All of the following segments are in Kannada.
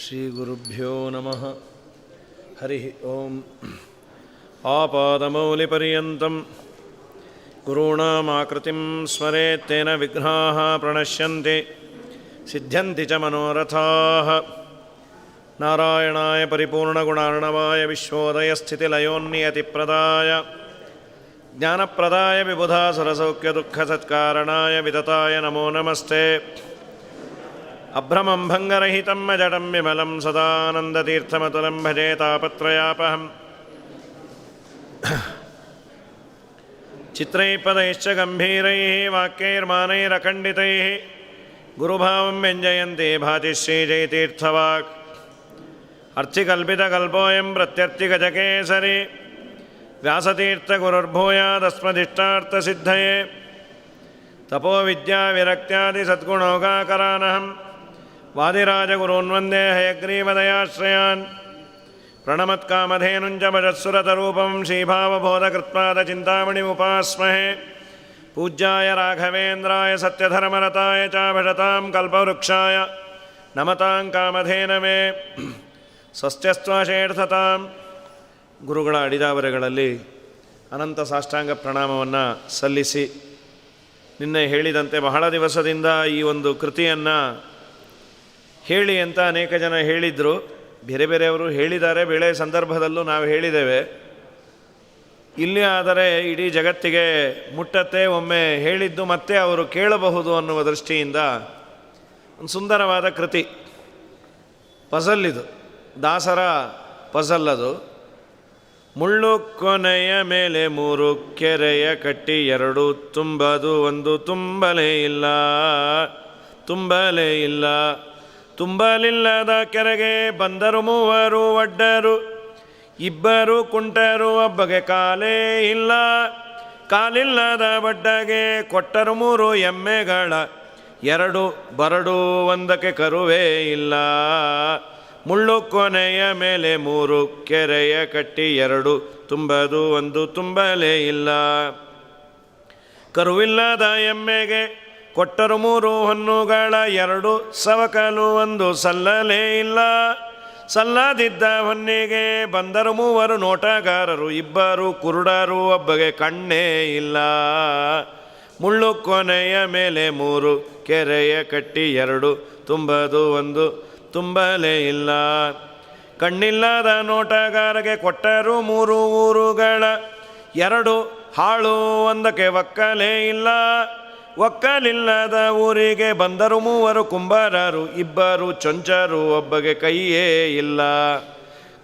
ಶ್ರೀಗುರುಭ್ಯೋ ನಮಃ. ಹರಿ ಓಂ. ಆಪಾದಮೌಲಿಪರ್ಯಂತಂ ಗುರುಣಾಮಾಕೃತಿಂ ಸ್ಮರೇತ್ ತೇನ ವಿಘ್ನಾಃ ಪ್ರಣಶ್ಯಂತಿ ಸಿದ್ಧ್ಯಂತಿ ಚ ಮನೋರಥಾಃ. ನಾರಾಯಣಾಯ ಪರಿಪೂರ್ಣಗುಣಾರ್ಣವಾಯ ವಿಶ್ವೋದಯಸ್ಥಿತಿಲಯೋನ್ನಿಯತಿಪ್ರದಾಯ ಜ್ಞಾನಪ್ರದಾಯ ವಿಬುಧಾಸುರಸೌಖ್ಯದುಃಖಸತ್ಕಾರಣಾಯ ವಿತತಾಯ ನಮೋ ನಮಸ್ತೆ. ಅಭ್ರಮಂ ಭಂಗರಹಿತಂ ಅಜಡಂ ವಿಮಲಂ ಸದಾನಂದತೀರ್ಥಮತುಲಂ ಭಜೆ ತಾಪತ್ರಯಾಪಹಂ. ಚಿತ್ರೈಃಪದೈಶ್ಚ ಗಂಭೀರೈಃ ವಾಕ್ಯೈರ್ಮಾನೈರಖಂಡಿತೈಃ ಗುರುಭಾವಂ ವ್ಯಂಜಯಂತಿ ಭಾತಿ ಶ್ರೀಜಯತೀರ್ಥವಾಕ್. ಅರ್ಚಿಕಲ್ಪಿತಕಲ್ಪೋಯಂ ಪ್ರತ್ಯರ್ಥಿಗಜಕೇಸರಿ ವ್ಯಾಸತೀರ್ಥಗುರುರ್ಭೂಯಾದಸ್ಮದಿಷ್ಟಾರ್ಥಸಿದ್ಧಯೇ. ತಪೋವಿದ್ಯಾವಿರಕ್ತ್ಯಾದಿಸದ್ಗುಣೋಗಾಕರಾನಹಂ ವಾದಿರಾಜಗುರೂನ್ ವಂದೇ ಹಯಗ್ರೀವದಯಾಶ್ರಯಾನ್. ಪ್ರಣಮತ್ಕಾಮಧೇನುಂಚ ಭಜತ್ಸುರತರೂಪಂ ಶ್ರೀಭಾವಬೋಧಕೃತ್ಪಾದಚಿಂತಾಮಣಿमुपास्महे. ಪೂಜ್ಯಾಯ ರಾಘವೇಂದ್ರಾಯ ಸತ್ಯಧರ್ಮರತಾಯ ಚ ಭಜತಾಂ ಕಲ್ಪವೃಕ್ಷಾಯ ನಮತಾಂ ಕಾಮಧೇನವೇ. ಸ್ವಸ್ತ್ಯಸ್ತ್ವಶೇರ್ಥತಾಂ. ಗುರುಗಳ ಅಡಿದಾವರೆಗಳಲ್ಲಿ ಅನಂತ ಸಾಷ್ಟಾಂಗ ಪ್ರಣಾಮವನ್ನು ಸಲ್ಲಿಸಿ, ನಿನ್ನೆ ಹೇಳಿದಂತೆ ಬಹಳ ದಿವಸದಿಂದ ಈ ಒಂದು ಕೃತಿಯನ್ನು ಹೇಳಿ ಅಂತ ಅನೇಕ ಜನ ಹೇಳಿದರು. ಬೇರೆ ಬೇರೆಯವರು ಹೇಳಿದ್ದಾರೆ, ಬೇರೆ ಸಂದರ್ಭದಲ್ಲೂ ನಾವು ಹೇಳಿದ್ದೇವೆ. ಇಲ್ಲಿ ಆದರೆ ಇಡೀ ಜಗತ್ತಿಗೆ ಮುಟ್ಟತ್ತೆ, ಒಮ್ಮೆ ಹೇಳಿದ್ದು ಮತ್ತೆ ಅವರು ಕೇಳಬಹುದು ಅನ್ನುವ ದೃಷ್ಟಿಯಿಂದ ಒಂದು ಸುಂದರವಾದ ಕೃತಿ. ಪಜಲ್ ಇದು, ದಾಸರ ಪಜಲ್ ಅದು. ಮುಳ್ಳು ಕೊನೆಯ ಮೇಲೆ 3 ಕೆರೆಯ ಕಟ್ಟಿ 2 ತುಂಬದು, 1 ತುಂಬಲೇ ಇಲ್ಲ. ತುಂಬಲೇ ಇಲ್ಲ. ತುಂಬಲಿಲ್ಲದ ಕೆರೆಗೆ ಬಂದರು 3 ಒಡ್ಡರು, 2 ಕುಂಟರು, ಒಬ್ಬಗೆ ಕಾಲೇ ಇಲ್ಲ. ಕಾಲಿಲ್ಲದ ಬಡ್ಡಗೆ ಕೊಟ್ಟರು 3 ಎಮ್ಮೆಗಳ, 2 ಬರಡು, 1 ಕರುವೇ ಇಲ್ಲ. ಮುಳ್ಳು ಕೊನೆಯ ಮೇಲೆ 3 ಕೆರೆಯ ಕಟ್ಟಿ 2 ತುಂಬದು, 1 ತುಂಬಲೇ ಇಲ್ಲ. ಕರುವಿಲ್ಲದ ಎಮ್ಮೆಗೆ ಕೊಟ್ಟರು 3 ಹೊನ್ನುಗಳ, 2 ಸವಕಲು, 1 ಸಲ್ಲಲೇ ಇಲ್ಲ. ಸಲ್ಲದಿದ್ದ ಹೊನ್ನಿಗೆ ಬಂದರು 3 ನೋಟಗಾರರು, 2 ಕುರುಡರು, ಒಬ್ಬಗೆ ಕಣ್ಣೇ ಇಲ್ಲ. ಮುಳ್ಳು ಕೊನೆಯ ಮೇಲೆ 3 ಕೆರೆಯ ಕಟ್ಟಿ 2 ತುಂಬದು, 1 ತುಂಬಲೇ ಇಲ್ಲ. ಕಣ್ಣಿಲ್ಲದ ನೋಟಗಾರಗೆ ಕೊಟ್ಟರು 3 ಊರುಗಳ, 2 ಹಾಳು, 1 ಒಕ್ಕಲೇ ಇಲ್ಲ. ಒಕ್ಕಲಿಲ್ಲದ ಊರಿಗೆ ಬಂದರು 3 ಕುಂಬಾರರು, 2 ಚೊಂಚರು, ಒಬ್ಬಗೆ ಕೈಯೇ ಇಲ್ಲ.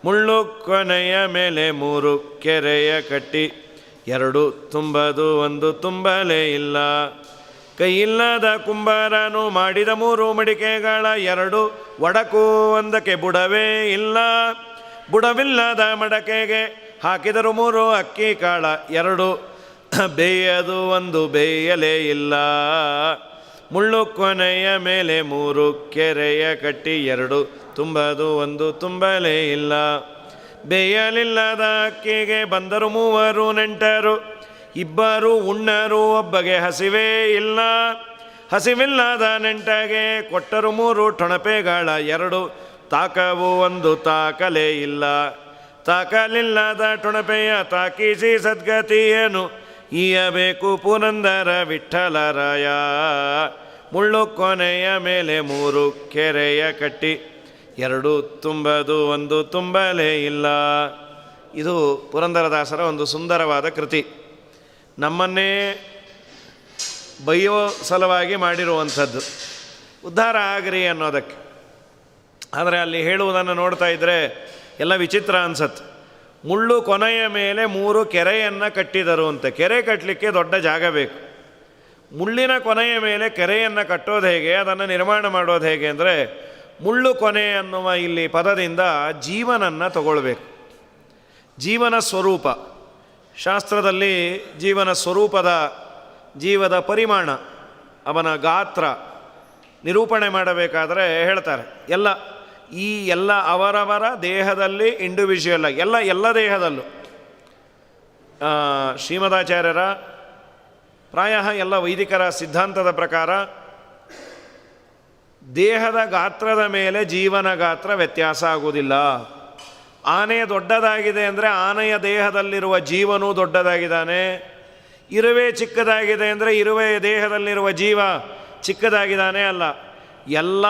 ಮುಳ್ಳು ಕೊನೆಯ ಮೇಲೆ 3 ಕೆರೆಯ ಕಟ್ಟಿ 2 ತುಂಬದು, 1 ತುಂಬಲೇ ಇಲ್ಲ. ಕೈಯಿಲ್ಲದ ಕುಂಬಾರನು ಮಾಡಿದ 3 ಮಡಿಕೆಗಳ, 2 ಒಡಕು, 1 ಬುಡವೇ ಇಲ್ಲ. ಬುಡವಿಲ್ಲದ ಮಡಕೆಗೆ ಹಾಕಿದರು 3 ಅಕ್ಕಿ ಕಾಳ, 2 ಬೇಯದು, 1 ಬೇಯಲೇ ಇಲ್ಲ. ಮುಳ್ಳು ಕೊನೆಯ ಮೇಲೆ 3 ಕೆರೆಯ ಕಟ್ಟಿ 2 ತುಂಬದು, 1 ತುಂಬಲೇ ಇಲ್ಲ. ಬೇಯಲಿಲ್ಲದ ಅಕ್ಕಿಗೆ ಬಂದರು 3 ನೆಂಟರು, 2 ಉಣ್ಣರು, ಒಬ್ಬಗೆ ಹಸಿವೇ ಇಲ್ಲ. ಹಸಿವಿಲ್ಲದ ನೆಂಟಗೆ ಕೊಟ್ಟರು 3 ಟೊಣಪೆಗಳ, 2 ತಾಕವು, 1 ತಾಕಲೇ ಇಲ್ಲ. ತಾಕಲಿಲ್ಲದ ಟೊಣಪೆಯ ತಾಕಿಸಿ ಸದ್ಗತಿಯೇನು ಈಯಬೇಕು ಪುರಂದರ ವಿಠ್ಠಲರಾಯ. ಮುಳ್ಳು ಕೊನೆಯ ಮೇಲೆ 3 ಕೆರೆಯ ಕಟ್ಟಿ 2 ತುಂಬದು, 1 ತುಂಬಲೇ ಇಲ್ಲ. ಇದು ಪುರಂದರದಾಸರ ಒಂದು ಸುಂದರವಾದ ಕೃತಿ. ನಮ್ಮನ್ನೇ ಬೈಯೋ ಸಲುವಾಗಿ ಮಾಡಿರುವಂಥದ್ದು, ಉದ್ಧಾರ ಆಗ್ರಿ ಅನ್ನೋದಕ್ಕೆ. ಆದರೆ ಅಲ್ಲಿ ಹೇಳುವುದನ್ನು ನೋಡ್ತಾ ಇದ್ದರೆ ಎಲ್ಲ ವಿಚಿತ್ರ ಅನ್ಸತ್ತೆ. ಮುಳ್ಳು ಕೊನೆಯ ಮೇಲೆ 3 ಕೆರೆಯನ್ನು ಕಟ್ಟಿದರು ಅಂತ. ಕೆರೆ ಕಟ್ಟಲಿಕ್ಕೆ ದೊಡ್ಡ ಜಾಗ ಬೇಕು. ಮುಳ್ಳಿನ ಕೊನೆಯ ಮೇಲೆ ಕೆರೆಯನ್ನು ಕಟ್ಟೋದು ಹೇಗೆ, ಅದನ್ನು ನಿರ್ಮಾಣ ಮಾಡೋದು ಹೇಗೆ ಅಂದರೆ, ಮುಳ್ಳು ಕೊನೆ ಅನ್ನುವ ಇಲ್ಲಿ ಪದದಿಂದ ಜೀವನನ್ನು ತಗೊಳ್ಬೇಕು. ಜೀವನ ಸ್ವರೂಪ ಶಾಸ್ತ್ರದಲ್ಲಿ ಜೀವನ ಸ್ವರೂಪದ, ಜೀವದ ಪರಿಮಾಣ, ಅವನ ಗಾತ್ರ ನಿರೂಪಣೆ ಮಾಡಬೇಕಾದರೆ ಹೇಳ್ತಾರೆ, ಎಲ್ಲ ಅವರವರ ದೇಹದಲ್ಲಿ ಇಂಡಿವಿಜುವಲ್ ಆಗಿ, ಎಲ್ಲ ದೇಹದಲ್ಲೂ. ಶ್ರೀಮದಾಚಾರ್ಯರ ಪ್ರಾಯ ಎಲ್ಲ ವೈದಿಕರ ಸಿದ್ಧಾಂತದ ಪ್ರಕಾರ ದೇಹದ ಗಾತ್ರದ ಮೇಲೆ ಜೀವನ ಗಾತ್ರ ವ್ಯತ್ಯಾಸ ಆಗುವುದಿಲ್ಲ. ಆನೆ ದೊಡ್ಡದಾಗಿದೆ ಅಂದರೆ ಆನೆಯ ದೇಹದಲ್ಲಿರುವ ಜೀವನೂ ದೊಡ್ಡದಾಗಿದ್ದಾನೆ. ಇರುವೆ ಚಿಕ್ಕದಾಗಿದೆ ಅಂದರೆ ಇರುವೆಯ ದೇಹದಲ್ಲಿರುವ ಜೀವ ಚಿಕ್ಕದಾಗಿದ್ದಾನೆ ಅಲ್ಲ. ಎಲ್ಲ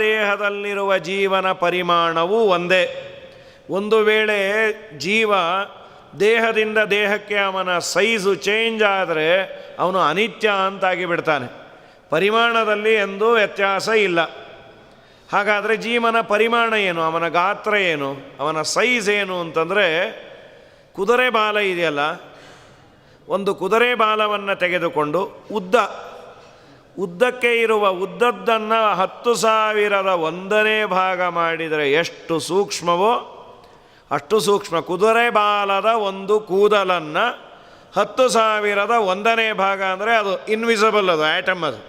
ದೇಹದಲ್ಲಿರುವ ಜೀವನ ಪರಿಮಾಣವೂ ಒಂದೇ. ಒಂದು ವೇಳೆ ಜೀವ ದೇಹದಿಂದ ದೇಹಕ್ಕೆ ಅವನ ಸೈಜು ಚೇಂಜ್ ಆದರೆ ಅವನು ಅನಿತ್ಯ ಅಂತಾಗಿ ಬಿಡ್ತಾನೆ. ಪರಿಮಾಣದಲ್ಲಿ ಎಂದೂ ವ್ಯತ್ಯಾಸ ಇಲ್ಲ. ಹಾಗಾದರೆ ಜೀವನ ಪರಿಮಾಣ ಏನು, ಅವನ ಗಾತ್ರ ಏನು, ಅವನ ಸೈಜ್ ಏನು ಅಂತಂದರೆ, ಕುದುರೆ ಬಾಲ ಇದೆಯಲ್ಲ, ಒಂದು ಕುದುರೆ ಬಾಲವನ್ನು ತೆಗೆದುಕೊಂಡು ಉದ್ದಕ್ಕೆ ಇರುವ ಉದ್ದದ್ದನ್ನು 10,000 ಭಾಗ ಮಾಡಿದರೆ ಎಷ್ಟು ಸೂಕ್ಷ್ಮವೋ ಅಷ್ಟು ಸೂಕ್ಷ್ಮ. ಕುದುರೆ ಬಾಲದ ಒಂದು ಕೂದಲನ್ನು 10,000 ಭಾಗ ಅಂದರೆ ಅದು ಇನ್ವಿಸಿಬಲ್, ಅದು ಆ್ಯಟಮ್. ಅದು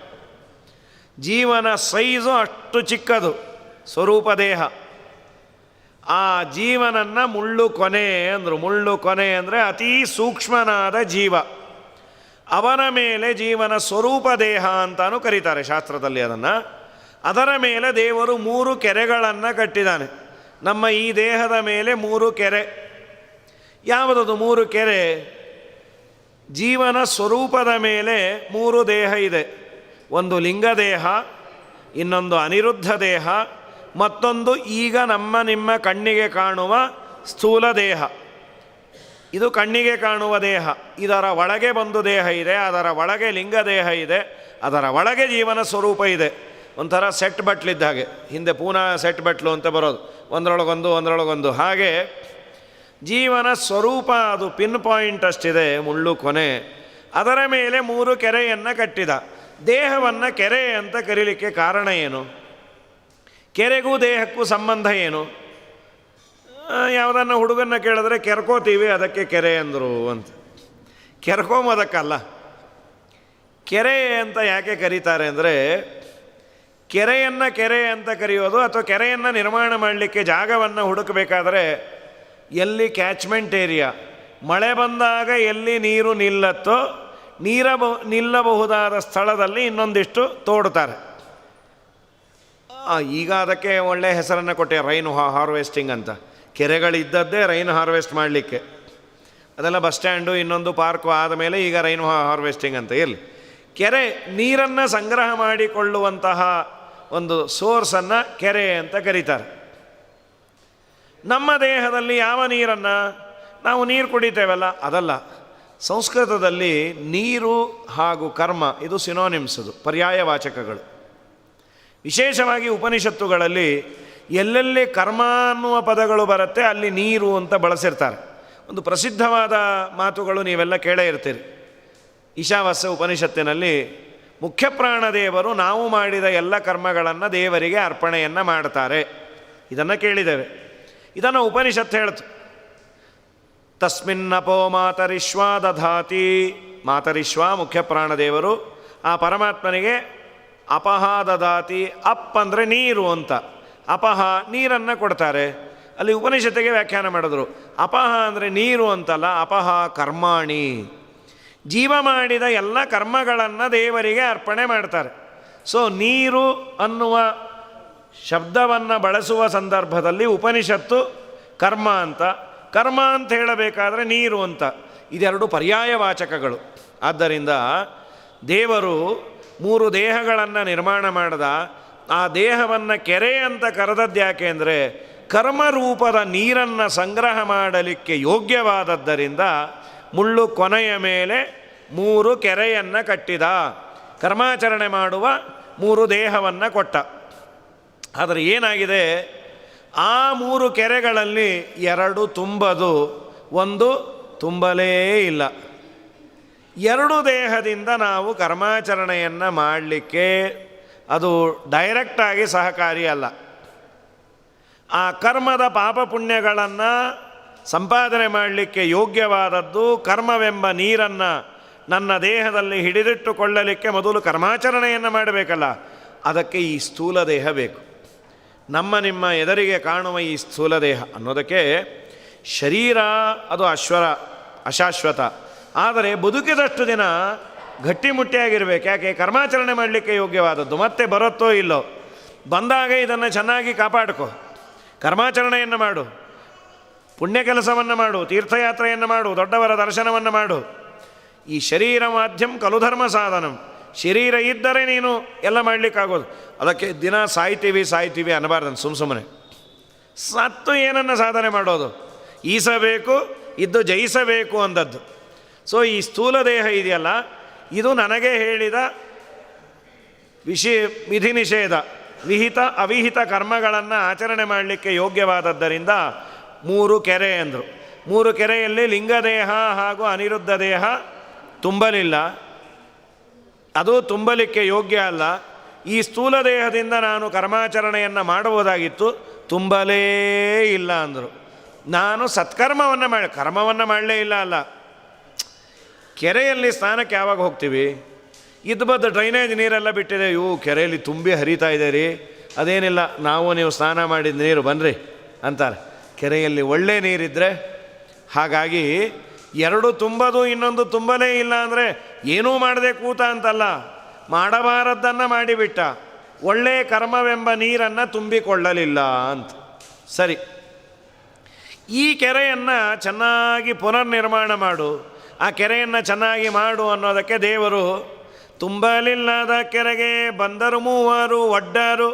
ಜೀವನ ಸೈಜು ಅಷ್ಟು ಚಿಕ್ಕದು ಸ್ವರೂಪ ದೇಹ. ಆ ಜೀವನನ್ನು ಮುಳ್ಳು ಕೊನೆ ಅಂದರು. ಮುಳ್ಳು ಕೊನೆ ಅಂದರೆ ಅತೀ ಸೂಕ್ಷ್ಮನಾದ ಜೀವ. ಅವನ ಮೇಲೆ ಜೀವನ ಸ್ವರೂಪ ದೇಹ ಅಂತಾನು ಕರೀತಾರೆ ಶಾಸ್ತ್ರದಲ್ಲಿ ಅದನ್ನು. ಅದರ ಮೇಲೆ ದೇವರು 3 ಕೆರೆಗಳನ್ನು ಕಟ್ಟಿದ್ದಾನೆ. ನಮ್ಮ ಈ ದೇಹದ ಮೇಲೆ 3 ಕೆರೆ. ಯಾವುದದು 3 ಕೆರೆ? ಜೀವನ ಸ್ವರೂಪದ ಮೇಲೆ 3 ದೇಹ ಇದೆ. ಒಂದು ಲಿಂಗದೇಹ, ಇನ್ನೊಂದು ಅನಿರುದ್ಧ ದೇಹ, ಮತ್ತೊಂದು ಈಗ ನಿಮ್ಮ ಕಣ್ಣಿಗೆ ಕಾಣುವ ಸ್ಥೂಲ ದೇಹ. ಇದು ಕಣ್ಣಿಗೆ ಕಾಣುವ ದೇಹ. ಇದರ ಒಳಗೆ ಒಂದು ದೇಹ ಇದೆ, ಅದರ ಒಳಗೆ ಲಿಂಗದೇಹ ಇದೆ, ಅದರ ಒಳಗೆ ಜೀವನ ಸ್ವರೂಪ ಇದೆ. ಒಂಥರ ಸೆಟ್ ಬಟ್ಲಿದ್ದ ಹಾಗೆ, ಹಿಂದೆ ಪೂನಾ ಸೆಟ್ ಬಟ್ಲು ಅಂತ ಬರೋದು, ಒಂದರೊಳಗೊಂದು. ಹಾಗೆ ಜೀವನ ಸ್ವರೂಪ ಅದು ಪಿನ್ ಪಾಯಿಂಟ್ ಅಷ್ಟಿದೆ ಮುಳ್ಳು ಕೊನೆ. ಅದರ ಮೇಲೆ 3 ಕೆರೆಯನ್ನು ಕಟ್ಟಿದ. ದೇಹವನ್ನು ಕೆರೆ ಅಂತ ಕರೀಲಿಕ್ಕೆ ಕಾರಣ ಏನು? ಕೆರೆಗೂ ದೇಹಕ್ಕೂ ಸಂಬಂಧ ಏನು? ಯಾವುದನ್ನು ಹುಡುಗನ್ನ ಕೇಳಿದ್ರೆ ಕೆರ್ಕೋತೀವಿ ಅದಕ್ಕೆ ಕೆರೆ ಅಂದರು ಅಂತ. ಕೆರ್ಕೋಮೋದಕ್ಕಲ್ಲ. ಕೆರೆ ಅಂತ ಯಾಕೆ ಕರೀತಾರೆ ಅಂದರೆ, ಕೆರೆಯನ್ನು ಕೆರೆ ಅಂತ ಕರೆಯೋದು, ಅಥವಾ ಕೆರೆಯನ್ನು ನಿರ್ಮಾಣ ಮಾಡಲಿಕ್ಕೆ ಜಾಗವನ್ನು ಹುಡುಕಬೇಕಾದ್ರೆ ಎಲ್ಲಿ ಕ್ಯಾಚ್ಮೆಂಟ್ ಏರಿಯಾ, ಮಳೆ ಬಂದಾಗ ಎಲ್ಲಿ ನೀರು ನಿಲ್ಲತ್ತೋ ನಿಲ್ಲಬಹುದಾದ ಸ್ಥಳದಲ್ಲಿ ಇನ್ನೊಂದಿಷ್ಟು ತೋಡ್ತಾರೆ. ಈಗ ಅದಕ್ಕೆ ಒಳ್ಳೆಯ ಹೆಸರನ್ನು ಕೊಟ್ಟೆ, ರೈನ್ ಹಾರ್ವೆಸ್ಟಿಂಗ್ ಅಂತ. ಕೆರೆಗಳಿದ್ದದ್ದೇ ರೈನ್ ಹಾರ್ವೆಸ್ಟ್ ಮಾಡಲಿಕ್ಕೆ. ಅದೆಲ್ಲ ಬಸ್ ಸ್ಟ್ಯಾಂಡು ಇನ್ನೊಂದು ಪಾರ್ಕು ಆದಮೇಲೆ ಈಗ ರೈನ್ ಹಾರ್ವೆಸ್ಟಿಂಗ್ ಅಂತ. ಇರಲಿ, ಕೆರೆ ನೀರನ್ನು ಸಂಗ್ರಹ ಮಾಡಿಕೊಳ್ಳುವಂತಹ ಒಂದು ಸೋರ್ಸನ್ನು ಕೆರೆ ಅಂತ ಕರೀತಾರೆ. ನಮ್ಮ ದೇಹದಲ್ಲಿ ಯಾವ ನೀರನ್ನು ನಾವು ನೀರು ಕುಡಿತೇವಲ್ಲ ಅದಲ್ಲ. ಸಂಸ್ಕೃತದಲ್ಲಿ ನೀರು ಹಾಗೂ ಕರ್ಮ ಇದು ಸಿನೋನಿಮ್ಸ್, ಅದು ಪರ್ಯಾಯವಾಚಕಗಳು. ವಿಶೇಷವಾಗಿ ಉಪನಿಷತ್ತುಗಳಲ್ಲಿ ಎಲ್ಲೆಲ್ಲಿ ಕರ್ಮ ಅನ್ನುವ ಪದಗಳು ಬರುತ್ತೆ ಅಲ್ಲಿ ನೀರು ಅಂತ ಬಳಸಿರ್ತಾರೆ. ಒಂದು ಪ್ರಸಿದ್ಧವಾದ ಮಾತುಗಳು ನೀವೆಲ್ಲ ಕೇಳೇ ಇರ್ತೀರಿ. ಈಶಾವಾಸ್ಯ ಉಪನಿಷತ್ತಿನಲ್ಲಿ ಮುಖ್ಯ ಪ್ರಾಣದೇವರು ನಾವು ಮಾಡಿದ ಎಲ್ಲ ಕರ್ಮಗಳನ್ನು ದೇವರಿಗೆ ಅರ್ಪಣೆಯನ್ನು ಮಾಡ್ತಾರೆ. ಇದನ್ನು ಕೇಳಿದ್ದೇವೆ. ಇದನ್ನು ಉಪನಿಷತ್ತು ಹೇಳ್ತು. ತಸ್ಮಿನ್ನಪೋ ಮಾತರಿಶ್ವ ದಧಾತಿ. ಮಾತರಿಶ್ವ ಮುಖ್ಯ ಪ್ರಾಣದೇವರು, ಆ ಪರಮಾತ್ಮನಿಗೆ ಅಪಹ ದದಾತಿ. ಅಪ್ ಅಂದರೆ ನೀರು ಅಂತ, ಅಪಹ ನೀರನ್ನು ಕೊಡ್ತಾರೆ. ಅಲ್ಲಿ ಉಪನಿಷತ್ತಿಗೆ ವ್ಯಾಖ್ಯಾನ ಮಾಡಿದ್ರು, ಅಪಹ ಅಂದರೆ ನೀರು ಅಂತಲ್ಲ, ಅಪಹ ಕರ್ಮಾಣಿ. ಜೀವ ಮಾಡಿದ ಎಲ್ಲ ಕರ್ಮಗಳನ್ನು ದೇವರಿಗೆ ಅರ್ಪಣೆ ಮಾಡ್ತಾರೆ. ಸೊ ನೀರು ಅನ್ನುವ ಶಬ್ದವನ್ನು ಬಳಸುವ ಸಂದರ್ಭದಲ್ಲಿ ಉಪನಿಷತ್ತು ಕರ್ಮ ಅಂತ, ಕರ್ಮ ಅಂತ ಹೇಳಬೇಕಾದ್ರೆ ನೀರು ಅಂತ. ಇದೆರಡು ಪರ್ಯಾಯವಾಚಕಗಳು. ಆದ್ದರಿಂದ ದೇವರು 3 ದೇಹಗಳನ್ನು ನಿರ್ಮಾಣ ಮಾಡಿದ. ಆ ದೇಹವನ್ನು ಕೆರೆ ಅಂತ ಕರೆದದ್ದು ಯಾಕೆ ಅಂದರೆ, ಕರ್ಮರೂಪದ ನೀರನ್ನು ಸಂಗ್ರಹ ಮಾಡಲಿಕ್ಕೆ ಯೋಗ್ಯವಾದದ್ದರಿಂದ ಮುಳ್ಳು ಕೊನೆಯ ಮೇಲೆ 3 ಕೆರೆಯನ್ನು ಕಟ್ಟಿದ. ಕರ್ಮಾಚರಣೆ ಮಾಡುವ 3 ದೇಹವನ್ನು ಕೊಟ್ಟ. ಆದರೆ ಏನಾಗಿದೆ, ಆ 3 ಕೆರೆಗಳಲ್ಲಿ 2 ತುಂಬದು, ಒಂದು ತುಂಬಲೇ ಇಲ್ಲ. 2 ದೇಹದಿಂದ ನಾವು ಕರ್ಮಾಚರಣೆಯನ್ನು ಮಾಡಲಿಕ್ಕೆ ಅದು ಡೈರೆಕ್ಟಾಗಿ ಸಹಕಾರಿ ಅಲ್ಲ. ಆ ಕರ್ಮದ ಪಾಪ ಪುಣ್ಯಗಳನ್ನು ಸಂಪಾದನೆ ಮಾಡಲಿಕ್ಕೆ ಯೋಗ್ಯವಾದದ್ದು ಕರ್ಮವೆಂಬ ನೀರನ್ನು ನನ್ನ ದೇಹದಲ್ಲಿ ಹಿಡಿದಿಟ್ಟುಕೊಳ್ಳಲಿಕ್ಕೆ ಮೊದಲು ಕರ್ಮಾಚರಣೆಯನ್ನು ಮಾಡಬೇಕಲ್ಲ. ಅದಕ್ಕೆ ಈ ಸ್ಥೂಲ ದೇಹ ಬೇಕು. ನಿಮ್ಮ ಎದುರಿಗೆ ಕಾಣುವ ಈ ಸ್ಥೂಲ ದೇಹ ಅನ್ನೋದಕ್ಕೆ ಶರೀರ ಅದು ಅಶಾಶ್ವತ. ಆದರೆ ಬದುಕಿದಷ್ಟು ದಿನ ಗಟ್ಟಿಮುಟ್ಟಿಯಾಗಿರ್ಬೇಕು. ಯಾಕೆ? ಕರ್ಮಾಚರಣೆ ಮಾಡಲಿಕ್ಕೆ ಯೋಗ್ಯವಾದದ್ದು. ಮತ್ತೆ ಬರುತ್ತೋ ಇಲ್ಲೋ, ಬಂದಾಗ ಇದನ್ನು ಚೆನ್ನಾಗಿ ಕಾಪಾಡಿಕೊ, ಕರ್ಮಾಚರಣೆಯನ್ನು ಮಾಡು, ಪುಣ್ಯ ಕೆಲಸವನ್ನು ಮಾಡು, ತೀರ್ಥಯಾತ್ರೆಯನ್ನು ಮಾಡು, ದೊಡ್ಡವರ ದರ್ಶನವನ್ನು ಮಾಡು. ಈ ಶರೀರ ಮಾಧ್ಯಮ ಖಲು ಧರ್ಮ ಸಾಧನಂ. ಶರೀರ ಇದ್ದರೆ ನೀನು ಎಲ್ಲ ಮಾಡಲಿಕ್ಕಾಗೋದು. ಅದಕ್ಕೆ ದಿನ ಸಾಯ್ತೀವಿ ಅನ್ನಬಾರ್ದು ಸುಮ್ಮನೆ. ಸತ್ತು ಏನನ್ನು ಸಾಧನೆ ಮಾಡೋದು? ಈಸಬೇಕು, ಇದ್ದು ಜಯಿಸಬೇಕು ಅಂದದ್ದು. ಸೊ ಈ ಸ್ಥೂಲ ದೇಹ ಇದೆಯಲ್ಲ, ಇದು ನನಗೆ ಹೇಳಿದ ವಿಧಿ ನಿಷೇಧ, ವಿಹಿತ ಅವಿಹಿತ ಕರ್ಮಗಳನ್ನು ಆಚರಣೆ ಮಾಡಲಿಕ್ಕೆ ಯೋಗ್ಯವಾದದ್ದರಿಂದ 3 ಕೆರೆ ಅಂದರು. 3 ಕೆರೆಯಲ್ಲಿ ಲಿಂಗದೇಹ ಹಾಗೂ ಅನಿರುದ್ಧ ದೇಹ ತುಂಬಲಿಲ್ಲ, ಅದು ತುಂಬಲಿಕ್ಕೆ ಯೋಗ್ಯ ಅಲ್ಲ. ಈ ಸ್ಥೂಲ ದೇಹದಿಂದ ನಾನು ಕರ್ಮಾಚರಣೆಯನ್ನು ಮಾಡಬಹುದಾಗಿತ್ತು, ತುಂಬಲೇ ಇಲ್ಲ ಅಂದರು. ನಾನು ಸತ್ಕರ್ಮವನ್ನು ಕರ್ಮವನ್ನು ಮಾಡಲೇ ಇಲ್ಲ ಅಲ್ಲ. ಕೆರೆಯಲ್ಲಿ ಸ್ನಾನಕ್ಕೆ ಯಾವಾಗ ಹೋಗ್ತೀವಿ? ಇದ್ಬದ್ದು ಡ್ರೈನೇಜ್ ನೀರೆಲ್ಲ ಬಿಟ್ಟಿದೆ, ಕೆರೆಯಲ್ಲಿ ತುಂಬಿ ಹರಿತಾ ಇದೆ ರೀ, ಅದೇನಿಲ್ಲ, ನೀವು ಸ್ನಾನ ಮಾಡಿದ ನೀರು ಬನ್ನಿರಿ ಅಂತಾರೆ. ಕೆರೆಯಲ್ಲಿ ಒಳ್ಳೆ ನೀರಿದ್ದರೆ. ಹಾಗಾಗಿ 2 ತುಂಬೋದು, ಇನ್ನೊಂದು ತುಂಬಲೇ ಇಲ್ಲ ಅಂದರೆ ಏನೂ ಮಾಡದೆ ಕೂತ ಅಂತಲ್ಲ, ಮಾಡಬಾರದ್ದನ್ನು ಮಾಡಿಬಿಟ್ಟ, ಒಳ್ಳೆಯ ಕರ್ಮವೆಂಬ ನೀರನ್ನು ತುಂಬಿಕೊಳ್ಳಲಿಲ್ಲ ಅಂತ. ಸರಿ, ಈ ಕೆರೆಯನ್ನು ಚೆನ್ನಾಗಿ ಪುನರ್ನಿರ್ಮಾಣ ಮಾಡು, ಆ ಕೆರೆಯನ್ನು ಚೆನ್ನಾಗಿ ಮಾಡು ಅನ್ನೋದಕ್ಕೆ ದೇವರು ತುಂಬಲಿಲ್ಲದ ಕೆರೆಗೆ ಬಂದರು 3 ಒಡ್ಡರು.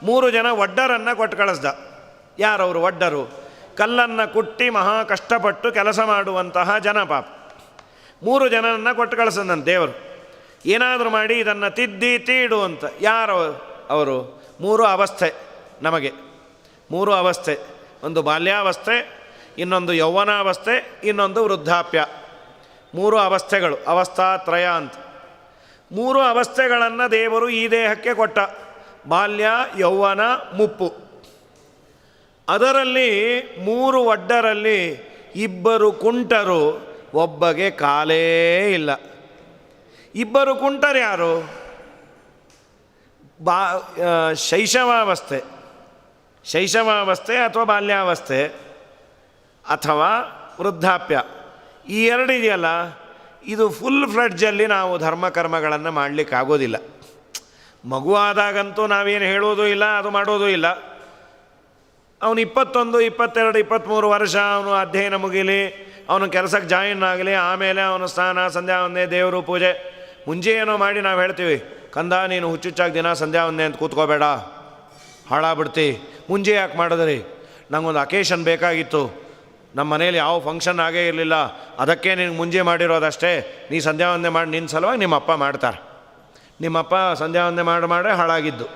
3 ಜನ ಒಡ್ಡರನ್ನು ಕೊಟ್ಟು ಕಳಿಸ್ದ. ಯಾರವರು ಒಡ್ಡರು? ಕಲ್ಲನ್ನು ಕುಟ್ಟಿ ಮಹಾ ಕಷ್ಟಪಟ್ಟು ಕೆಲಸ ಮಾಡುವಂತಹ ಜನ. ಪಾಪ 3 ಜನರನ್ನು ಕೊಟ್ಟು ಕಳಿಸಂದಂತೆ ದೇವರು. ಏನಾದರೂ ಮಾಡಿ ಇದನ್ನು ತಿದ್ದಿ ತೀಡು ಅಂತ. ಯಾರು ಅವರು? 3 ಅವಸ್ಥೆ ನಮಗೆ. 3 ಅವಸ್ಥೆ, ಒಂದು ಬಾಲ್ಯಾವಸ್ಥೆ, ಇನ್ನೊಂದು ಯೌವನಾವಸ್ಥೆ, ಇನ್ನೊಂದು ವೃದ್ಧಾಪ್ಯ. 3 ಅವಸ್ಥೆಗಳು, ಅವಸ್ಥಾತ್ರಯ ಅಂತ. 3 ಅವಸ್ಥೆಗಳನ್ನು ದೇವರು ಈ ದೇಹಕ್ಕೆ ಕೊಟ್ಟ. ಬಾಲ್ಯ, ಯೌವನ, ಮುಪ್ಪು. ಅದರಲ್ಲಿ 3 ಒಡ್ಡರಲ್ಲಿ 2 ಕುಂಟರು, ಒಬ್ಬಗೆ ಕಾಲೇ ಇಲ್ಲ. 2 ಕುಂಟರು ಯಾರು? ಶೈಶವಾವಸ್ಥೆ ಅಥವಾ ಬಾಲ್ಯಾವಸ್ಥೆ ಅಥವಾ ವೃದ್ಧಾಪ್ಯ. ಈ 2 ಇದೆಯಲ್ಲ, ಇದು ಫುಲ್ ಫ್ಲೆಡ್ಜಲ್ಲಿ ನಾವು ಧರ್ಮಕರ್ಮಗಳನ್ನು ಮಾಡಲಿಕ್ಕಾಗೋದಿಲ್ಲ. ಮಗುವಾದಾಗಂತೂ ನಾವೇನು ಹೇಳೋದು ಇಲ್ಲ, ಅದು ಮಾಡೋದೂ ಇಲ್ಲ. ಅವನು 21, 22, 23 ವರ್ಷ ಅವನು ಅಧ್ಯಯನ ಮುಗಿಲಿ, ಅವನು ಕೆಲಸಕ್ಕೆ ಜಾಯಿನ್ ಆಗಲಿ, ಆಮೇಲೆ ಅವನು ಸ್ನಾನ ಸಂಧ್ಯಾ ವಂದನೆ, ದೇವರು ಪೂಜೆ ಮುಂಜೆ ಏನೋ ಮಾಡಿ ನಾವು ಹೇಳ್ತೀವಿ, ಕಂದ ನೀನು ಹುಚ್ಚುಚ್ಚಾಗಿ ದಿನ ಸಂಧ್ಯಾ ವಂದನೆ ಅಂತ ಕೂತ್ಕೋಬೇಡ, ಹಾಳಾಗ್ಬಿಡ್ತಿ. ಮುಂಜೆ ಯಾಕೆ ಮಾಡಿದ್ರಿ? ನನಗೊಂದು ಅಕೇಶನ್ ಬೇಕಾಗಿತ್ತು, ನಮ್ಮ ಮನೇಲಿ ಯಾವ ಫಂಕ್ಷನ್ ಆಗೇ ಇರಲಿಲ್ಲ, ಅದಕ್ಕೆ ನಿನಗೆ ಮುಂಜೆ ಮಾಡಿರೋದಷ್ಟೇ, ನೀ ಸಂಧ್ಯಾ ವಂದನೆ ಮಾಡಿ, ನಿನ್ನ ಸಲುವಾಗಿ ನಿಮ್ಮಪ್ಪ ಮಾಡ್ತಾರೆ, ನಿಮ್ಮಪ್ಪ ಸಂಧ್ಯಾ ವಂದನೆ ಮಾಡೇ ಹಾಳಾಗಿದ್ದು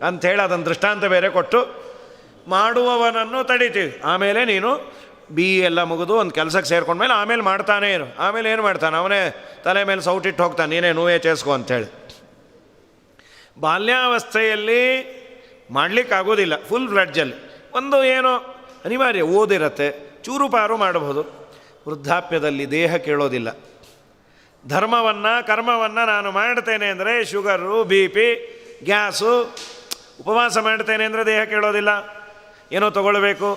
ಅಂಥೇಳಿ ಅದನ್ನು ದೃಷ್ಟಾಂತ ಬೇರೆ ಕೊಟ್ಟು ಮಾಡುವವನನ್ನು ತಡಿತೀವಿ. ಆಮೇಲೆ ನೀನು ಎಲ್ಲ ಮುಗಿದು ಒಂದು ಕೆಲಸಕ್ಕೆ ಸೇರ್ಕೊಂಡ್ಮೇಲೆ ಆಮೇಲೆ ಮಾಡ್ತಾನೇ ಇರು. ಆಮೇಲೆ ಏನು ಮಾಡ್ತಾನೆ? ಅವನೇ ತಲೆ ಮೇಲೆ ಸೌಟಿಟ್ಟು ಹೋಗ್ತಾನೆ, ನೀನೇ ನೋವೇ ಚೇಸ್ಕೊ ಅಂಥೇಳಿ. ಬಾಲ್ಯಾವಸ್ಥೆಯಲ್ಲಿ ಮಾಡಲಿಕ್ಕಾಗೋದಿಲ್ಲ ಫುಲ್ ಫ್ಲೆಡ್ಜಲ್ಲಿ. ಒಂದು ಏನೋ ಅನಿವಾರ್ಯ ಓದಿರತ್ತೆ, ಚೂರು ಪಾರು ಮಾಡಬಹುದು. ವೃದ್ಧಾಪ್ಯದಲ್ಲಿ ದೇಹ ಕೇಳೋದಿಲ್ಲ. ಧರ್ಮವನ್ನು ಕರ್ಮವನ್ನು ನಾನು ಮಾಡ್ತೇನೆ ಅಂದರೆ ಶುಗರು, BP, ಗ್ಯಾಸು, ಉಪವಾಸ ಮಾಡ್ತೇನೆ ಅಂದರೆ ದೇಹ ಕೇಳೋದಿಲ್ಲ, ಏನೋ ತಗೊಳ್ಬೇಕು.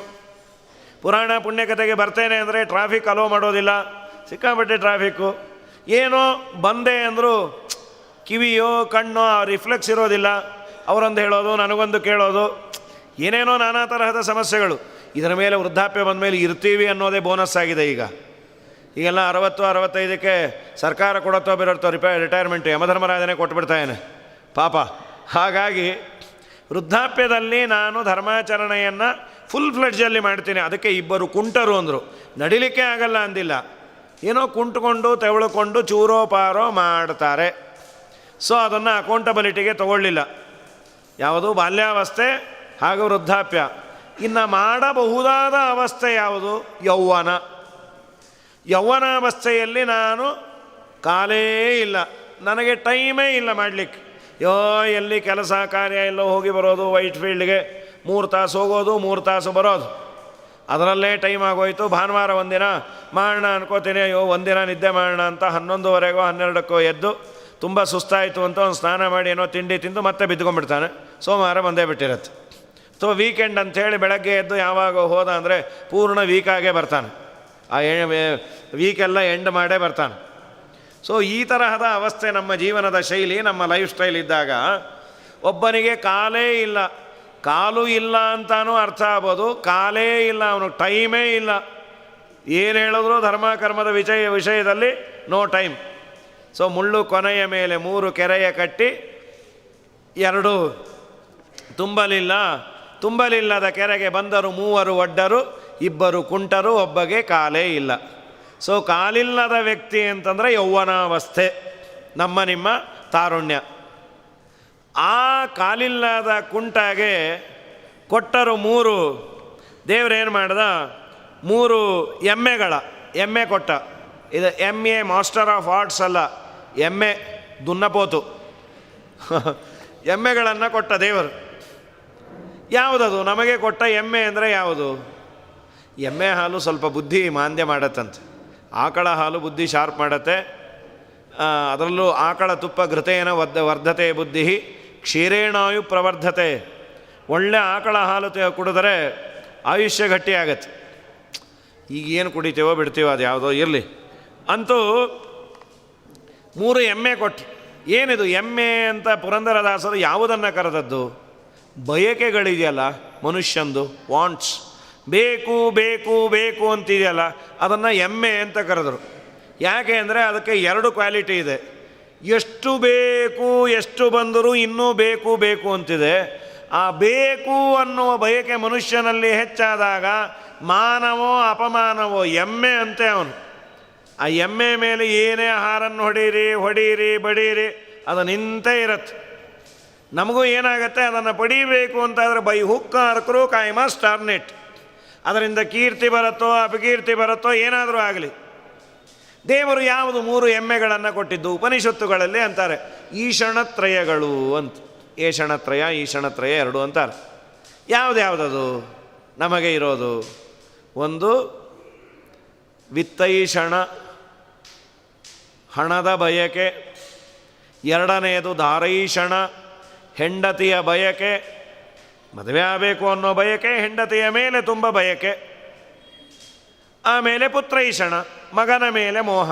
ಪುರಾಣ ಪುಣ್ಯಕತೆಗೆ ಬರ್ತೇನೆ ಅಂದರೆ ಟ್ರಾಫಿಕ್ ಅಲೋ ಮಾಡೋದಿಲ್ಲ, ಸಿಕ್ಕಾಪಟ್ಟೆ ಟ್ರಾಫಿಕ್ಕು. ಏನೋ ಬಂದೆ ಅಂದರೂ ಕಿವಿಯೋ ಕಣ್ಣೋ ರಿಫ್ಲೆಕ್ಸ್ ಇರೋದಿಲ್ಲ, ಅವರೊಂದು ಹೇಳೋದು ನನಗೊಂದು ಕೇಳೋದು, ಏನೇನೋ ನಾನಾ ತರಹದ ಸಮಸ್ಯೆಗಳು. ಇದರ ಮೇಲೆ ವೃದ್ಧಾಪ್ಯ ಬಂದ ಮೇಲೆ ಇರ್ತೀವಿ ಅನ್ನೋದೇ ಬೋನಸ್ ಆಗಿದೆ. ಈಗೆಲ್ಲ 60, 65ಕ್ಕೆ ಸರ್ಕಾರ ಕೊಡುತ್ತೋ ಬಿರುತ್ತೋ ರಿಟೈರ್ಮೆಂಟ್ ಯಮಧರ್ಮರಾಜನೇ ಕೊಟ್ಬಿಡ್ತಾಯೇನೆ ಪಾಪ. ಹಾಗಾಗಿ ವೃದ್ಧಾಪ್ಯದಲ್ಲಿ ನಾನು ಧರ್ಮಾಚರಣೆಯನ್ನು ಫುಲ್ ಫ್ಲೆಡ್ಜಲ್ಲಿ ಮಾಡ್ತೀನಿ. ಅದಕ್ಕೆ 2 ಕುಂಟರು ಅಂದರು. ನಡಿಲಿಕ್ಕೆ ಆಗಲ್ಲ ಅಂದಿಲ್ಲ, ಏನೋ ಕುಂಟ್ಕೊಂಡು ತೆವಳ್ಕೊಂಡು ಚೂರೋ ಪಾರೋ ಮಾಡ್ತಾರೆ. ಸೊ ಅದನ್ನು ಅಕೌಂಟಬಿಲಿಟಿಗೆ ತಗೊಳ್ಳಿಲ್ಲ. ಯಾವುದು? ಬಾಲ್ಯಾವಸ್ಥೆ ಹಾಗೂ ವೃದ್ಧಾಪ್ಯ. ಇನ್ನು ಮಾಡಬಹುದಾದ ಅವಸ್ಥೆ ಯಾವುದು? ಯೌವನ. ಯೌವನಾವಸ್ಥೆಯಲ್ಲಿ ನಾನು ಕಾಲೇ ಇಲ್ಲ, ನನಗೆ ಟೈಮೇ ಇಲ್ಲ ಮಾಡಲಿಕ್ಕೆ. ಎಲ್ಲಿ ಕೆಲಸ ಕಾರ್ಯ ಎಲ್ಲೋ ಹೋಗಿ ಬರೋದು, ವೈಟ್ ಫೀಲ್ಡ್ಗೆ 3 ತಾಸು ಹೋಗೋದು, 3 ತಾಸು ಬರೋದು, ಅದರಲ್ಲೇ ಟೈಮ್ ಆಗೋಯ್ತು. ಭಾನುವಾರ ಒಂದಿನ ಮಾಡೋಣ ಅನ್ಕೋತೀನಿ, ಒಂದಿನ ನಿದ್ದೆ ಮಾಡೋಣ ಅಂತ 11:30ಗೋ 12ಕ್ಕೋ ಎದ್ದು ತುಂಬ ಸುಸ್ತಾಯಿತು ಅಂತ ಒಂದು ಸ್ನಾನ ಮಾಡಿ ಏನೋ ತಿಂಡಿ ತಿಂದು ಮತ್ತೆ ಬಿದ್ದುಕೊಂಡ್ಬಿಡ್ತಾನೆ. ಸೋಮವಾರ ಬಂದೇ ಬಿಟ್ಟಿರತ್ತೆ. ಅಥವಾ ವೀಕೆಂಡ್ ಅಂಥೇಳಿ ಬೆಳಗ್ಗೆ ಎದ್ದು ಯಾವಾಗ ಹೋದ ಅಂದರೆ ಪೂರ್ಣ ವೀಕಾಗೇ ಬರ್ತಾನೆ, ಆ ವೀಕೆಲ್ಲ ಎಂಡ್ ಮಾಡೇ ಬರ್ತಾನೆ. ಸೊ ಈ ತರಹದ ಅವಸ್ಥೆ ನಮ್ಮ ಜೀವನದ ಶೈಲಿ, ನಮ್ಮ ಲೈಫ್ ಸ್ಟೈಲ್ ಇದ್ದಾಗ ಒಬ್ಬನಿಗೆ ಕಾಲೇ ಇಲ್ಲ. ಕಾಲು ಇಲ್ಲ ಅಂತಾನೂ ಅರ್ಥ ಆಗ್ಬೋದು, ಕಾಲೇ ಇಲ್ಲ, ಅವನಿಗೆ ಟೈಮೇ ಇಲ್ಲ. ಏನು ಹೇಳಿದ್ರು ಧರ್ಮ ಕರ್ಮದ ವಿಷಯದಲ್ಲಿ ನೋ ಟೈಮ್. ಸೊ ಮುಳ್ಳು ಕೊನೆಯ ಮೇಲೆ 3 ಕೆರೆಯ ಕಟ್ಟಿ 2 ತುಂಬಲಿಲ್ಲದ ಕೆರೆಗೆ ಬಂದರು 3 ಒಡ್ಡರು, 2 ಕುಂಟರು, ಒಬ್ಬಗೆ ಕಾಲೇ ಇಲ್ಲ. ಸೊ ಕಾಲಿಲ್ಲದ ವ್ಯಕ್ತಿ ಅಂತಂದರೆ ಯೌವನಾವಸ್ಥೆ, ನಿಮ್ಮ ತಾರುಣ್ಯ. ಆ ಕಾಲಿಲ್ಲದ ಕುಂಟಾಗೆ ಕೊಟ್ಟರು 3. ದೇವರೇನು ಮಾಡ್ದ, 3 ಎಮ್ಮೆ ಕೊಟ್ಟ. ಇದು MA ಮಾಸ್ಟರ್ ಆಫ್ ಆರ್ಟ್ಸ್ ಅಲ್ಲ, ಎಮ್ಮೆ ದುನ್ನಪೋತು ಎಮ್ಮೆಗಳನ್ನು ಕೊಟ್ಟ ದೇವರು. ಯಾವುದದು ನಮಗೆ ಕೊಟ್ಟ ಎಮ್ಮೆ ಅಂದರೆ ಯಾವುದು? ಎಮ್ಮೆ ಹಾಲು ಸ್ವಲ್ಪ ಬುದ್ಧಿ ಮಾಂದ್ಯ ಮಾಡತ್ತಂತೆ. ಆಕಳ ಹಾಲು ಬುದ್ಧಿ ಶಾರ್ಪ್ ಮಾಡತ್ತೆ. ಅದರಲ್ಲೂ ಆಕಳ ತುಪ್ಪ ಘೃತೇನ ವರ್ಧತೆ ಬುದ್ಧಿ ಕ್ಷೀರೇಣಾಯು ಪ್ರವರ್ಧತೆ. ಒಳ್ಳೆ ಆಕಳ ಹಾಲು ಕುಡಿದ್ರೆ ಆಯುಷ್ಯ ಗಟ್ಟಿಯಾಗತ್ತೆ. ಈಗ ಏನು ಕುಡಿತೀವೋ ಬಿಡ್ತೀವೋ ಅದು ಯಾವುದೋ ಇರಲಿ, ಅಂತೂ 3 ಎಮ್ಮೆ ಕೊಟ್ಟು. ಏನಿದು ಎಮ್ಮೆ ಅಂತ ಪುರಂದರದಾಸರು ಯಾವುದನ್ನು ಕರೆದದ್ದು? ಬಯಕೆಗಳಿದೆಯಲ್ಲ ಮನುಷ್ಯಂದು, ವಾಂಟ್ಸ್, ಬೇಕು ಬೇಕು ಬೇಕು ಅಂತಿದೆಯಲ್ಲ, ಅದನ್ನು ಎಮ್ಮೆ ಅಂತ ಕರೆದರು. ಯಾಕೆ ಅಂದರೆ ಅದಕ್ಕೆ 2 ಕ್ವಾಲಿಟಿ ಇದೆ. ಎಷ್ಟು ಬೇಕು, ಎಷ್ಟು ಬಂದರೂ ಇನ್ನೂ ಬೇಕು ಬೇಕು ಅಂತಿದೆ. ಆ ಬೇಕು ಅನ್ನುವ ಬಯಕೆ ಮನುಷ್ಯನಲ್ಲಿ ಹೆಚ್ಚಾದಾಗ ಮಾನವೋ ಅಪಮಾನವೋ ಎಮ್ಮೆ ಅಂತೆ ಅವನು. ಆ ಎಮ್ಮೆ ಮೇಲೆ ಏನೇ ಆಹಾರನ್ನು ಹೊಡೀರಿ ಬಡೀರಿ ಅದು ನಿಂತೇ ಇರತ್ತೆ. ನಮಗೂ ಏನಾಗುತ್ತೆ, ಅದನ್ನು ಪಡೀಬೇಕು ಅಂತಾದರೆ by hook R crook I must earn it. ಅದರಿಂದ ಕೀರ್ತಿ ಬರುತ್ತೋ ಅಪಕೀರ್ತಿ ಬರುತ್ತೋ ಏನಾದರೂ ಆಗಲಿ. ದೇವರು ಯಾವುದು 3 ಎಮ್ಮೆಗಳನ್ನು ಕೊಟ್ಟಿದ್ದು? ಉಪನಿಷತ್ತುಗಳಲ್ಲಿ ಅಂತಾರೆ ಈಶಣತ್ರಯಗಳು ಅಂತ. ಈಶಣತ್ರಯ 2 ಅಂತಾರೆ. ಯಾವುದ್ಯಾವುದದು ನಮಗೆ ಇರೋದು? ಒಂದು ವಿತ್ತೈಷಣ, ಹಣದ ಬಯಕೆ. 2ನೇದು ದಾರೈಷಣ, ಹೆಂಡತಿಯ ಬಯಕೆ. ಮದುವೆ ಆಗಬೇಕು ಅನ್ನೋ ಬಯಕೆ, ಹೆಂಡತಿಯ ಮೇಲೆ ತುಂಬ ಬಯಕೆ. ಆಮೇಲೆ ಪುತ್ರೈಷಣ, ಮಗನ ಮೇಲೆ ಮೋಹ.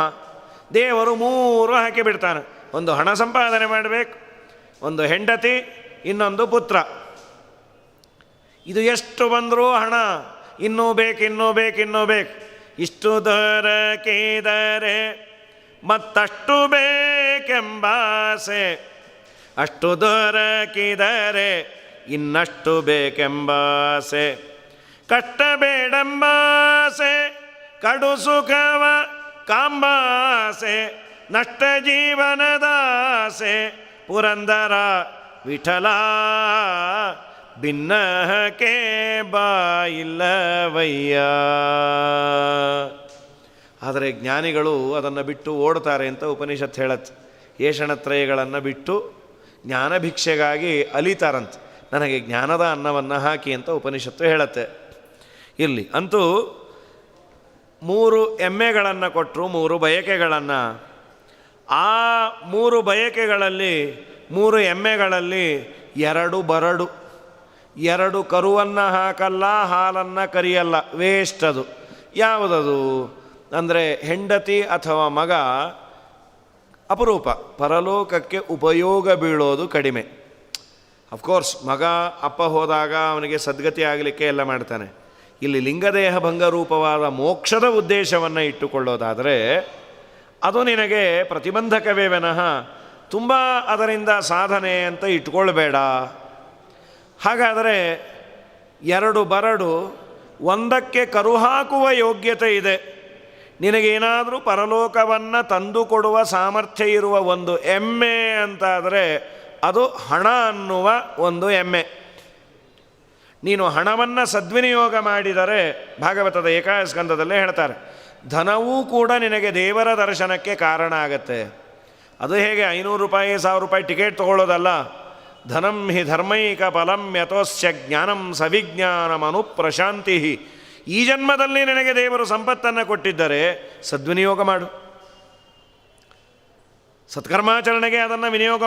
ದೇವರು 3 ಹಾಕಿಬಿಡ್ತಾನೆ. ಒಂದು ಹಣ ಸಂಪಾದನೆ ಮಾಡಬೇಕು, ಒಂದು ಹೆಂಡತಿ, ಇನ್ನೊಂದು ಪುತ್ರ. ಇದು ಎಷ್ಟು ಬಂದರೂ ಹಣ ಇನ್ನೂ ಬೇಕು. ಇಷ್ಟು ದೊರಕಿದರೆ ಮತ್ತಷ್ಟು ಬೇಕೆಂಬಾಸೆ, ಅಷ್ಟು ದೊರಕಿದರೆ ಇನ್ನಷ್ಟು ಬೇಕೆಂಬಾಸೆ. ಕಷ್ಟ ಬೇಡೆಂಬಾಸೆ, ಕಡು ಸುಖವ ಕಾಂಬಾಸೆ, ನಷ್ಟ ಜೀವನದಾಸೆ. ಪುರಂದರ ವಿಠಲ ಭಿನ್ನಹಕ್ಕೆ ಬಾಯಿಲ್ಲವಯ್ಯ. ಆದರೆ ಜ್ಞಾನಿಗಳು ಅದನ್ನು ಬಿಟ್ಟು ಓಡ್ತಾರೆ ಅಂತ ಉಪನಿಷತ್ತು ಹೇಳತ್ತೆ. ಏಷಣತ್ರಯಗಳನ್ನು ಬಿಟ್ಟು ಜ್ಞಾನ ಭಿಕ್ಷೆಗಾಗಿ ಅಲಿತಾರಂತೆ. ನನಗೆ ಜ್ಞಾನದ ಅನ್ನವನ್ನು ಹಾಕಿ ಅಂತ ಉಪನಿಷತ್ತು ಹೇಳುತ್ತೆ. ಇಲ್ಲಿ ಅಂತೂ 3 ಎಮ್ಮೆಗಳನ್ನು ಕೊಟ್ಟರು, 3 ಬಯಕೆಗಳನ್ನು. ಆ 3 ಬಯಕೆಗಳಲ್ಲಿ, 3 ಎಮ್ಮೆಗಳಲ್ಲಿ 2 ಬರಡು. 2 ಕರುವನ್ನು ಹಾಕಲ್ಲ, ಹಾಲನ್ನು ಕರಿಯಲ್ಲ, ವೇಸ್ಟ್ ಅದು. ಯಾವುದದು ಅಂದರೆ ಹೆಂಡತಿ ಅಥವಾ ಮಗ ಅಪರೂಪ, ಪರಲೋಕಕ್ಕೆ ಉಪಯೋಗ ಬೀಳೋದು ಕಡಿಮೆ. ಅಫ್ಕೋರ್ಸ್ ಮಗ ಅಪ್ಪ ಹೋದಾಗ ಅವನಿಗೆ ಸದ್ಗತಿ ಆಗಲಿಕ್ಕೆ ಎಲ್ಲ ಮಾಡ್ತಾನೆ. ಇಲ್ಲಿ ಲಿಂಗದೇಹ ಭಂಗರೂಪವಾದ ಮೋಕ್ಷದ ಉದ್ದೇಶವನ್ನು ಇಟ್ಟುಕೊಳ್ಳೋದಾದರೆ ಅದು ನಿನಗೆ ಪ್ರತಿಬಂಧಕವೇ ವಿನಃ ತುಂಬ ಅದರಿಂದ ಸಾಧನೆ ಅಂತ ಇಟ್ಕೊಳ್ಬೇಡ. ಹಾಗಾದರೆ 2 ಬರಡು, 1ಕ್ಕೆ ಕರು ಹಾಕುವ ಯೋಗ್ಯತೆ ಇದೆ. ನಿನಗೇನಾದರೂ ಪರಲೋಕವನ್ನು ತಂದುಕೊಡುವ ಸಾಮರ್ಥ್ಯ ಇರುವ ಒಂದು ಎಮ್ಮೆ ಅಂತಾದರೆ ಅದು ಹಣ ಅನ್ನುವ ಒಂದು ಎಮ್ಮೆ. ನೀನು ಹಣವನ್ನು ಸದ್ವಿನಿಯೋಗ ಮಾಡಿದರೆ, ಭಾಗವತದ ಏಕಾಸ್ಕಂದದಲ್ಲೇ ಹೇಳ್ತಾರೆ, ಧನವೂ ಕೂಡ ನಿನಗೆ ದೇವರ ದರ್ಶನಕ್ಕೆ ಕಾರಣ ಆಗತ್ತೆ. ಅದು ಹೇಗೆ 500 ರೂಪಾಯಿ 1000 ರೂಪಾಯಿ ಟಿಕೆಟ್ ತೊಗೊಳ್ಳೋದಲ್ಲ. ಧನಂ ಹಿ ಧರ್ಮೈಕ ಫಲಂ ಯತೋಸ್ಯ ಜ್ಞಾನಂ ಸವಿಜ್ಞಾನಮನುಪ್ರಶಾಂತಿ. ಈ ಜನ್ಮದಲ್ಲಿ ನಿನಗೆ ದೇವರು ಸಂಪತ್ತನ್ನು ಕೊಟ್ಟಿದ್ದರೆ ಸದ್ವಿನಿಯೋಗ ಮಾಡು, ಸತ್ಕರ್ಮಾಚರಣೆಗೆ ಅದನ್ನು ವಿನಿಯೋಗ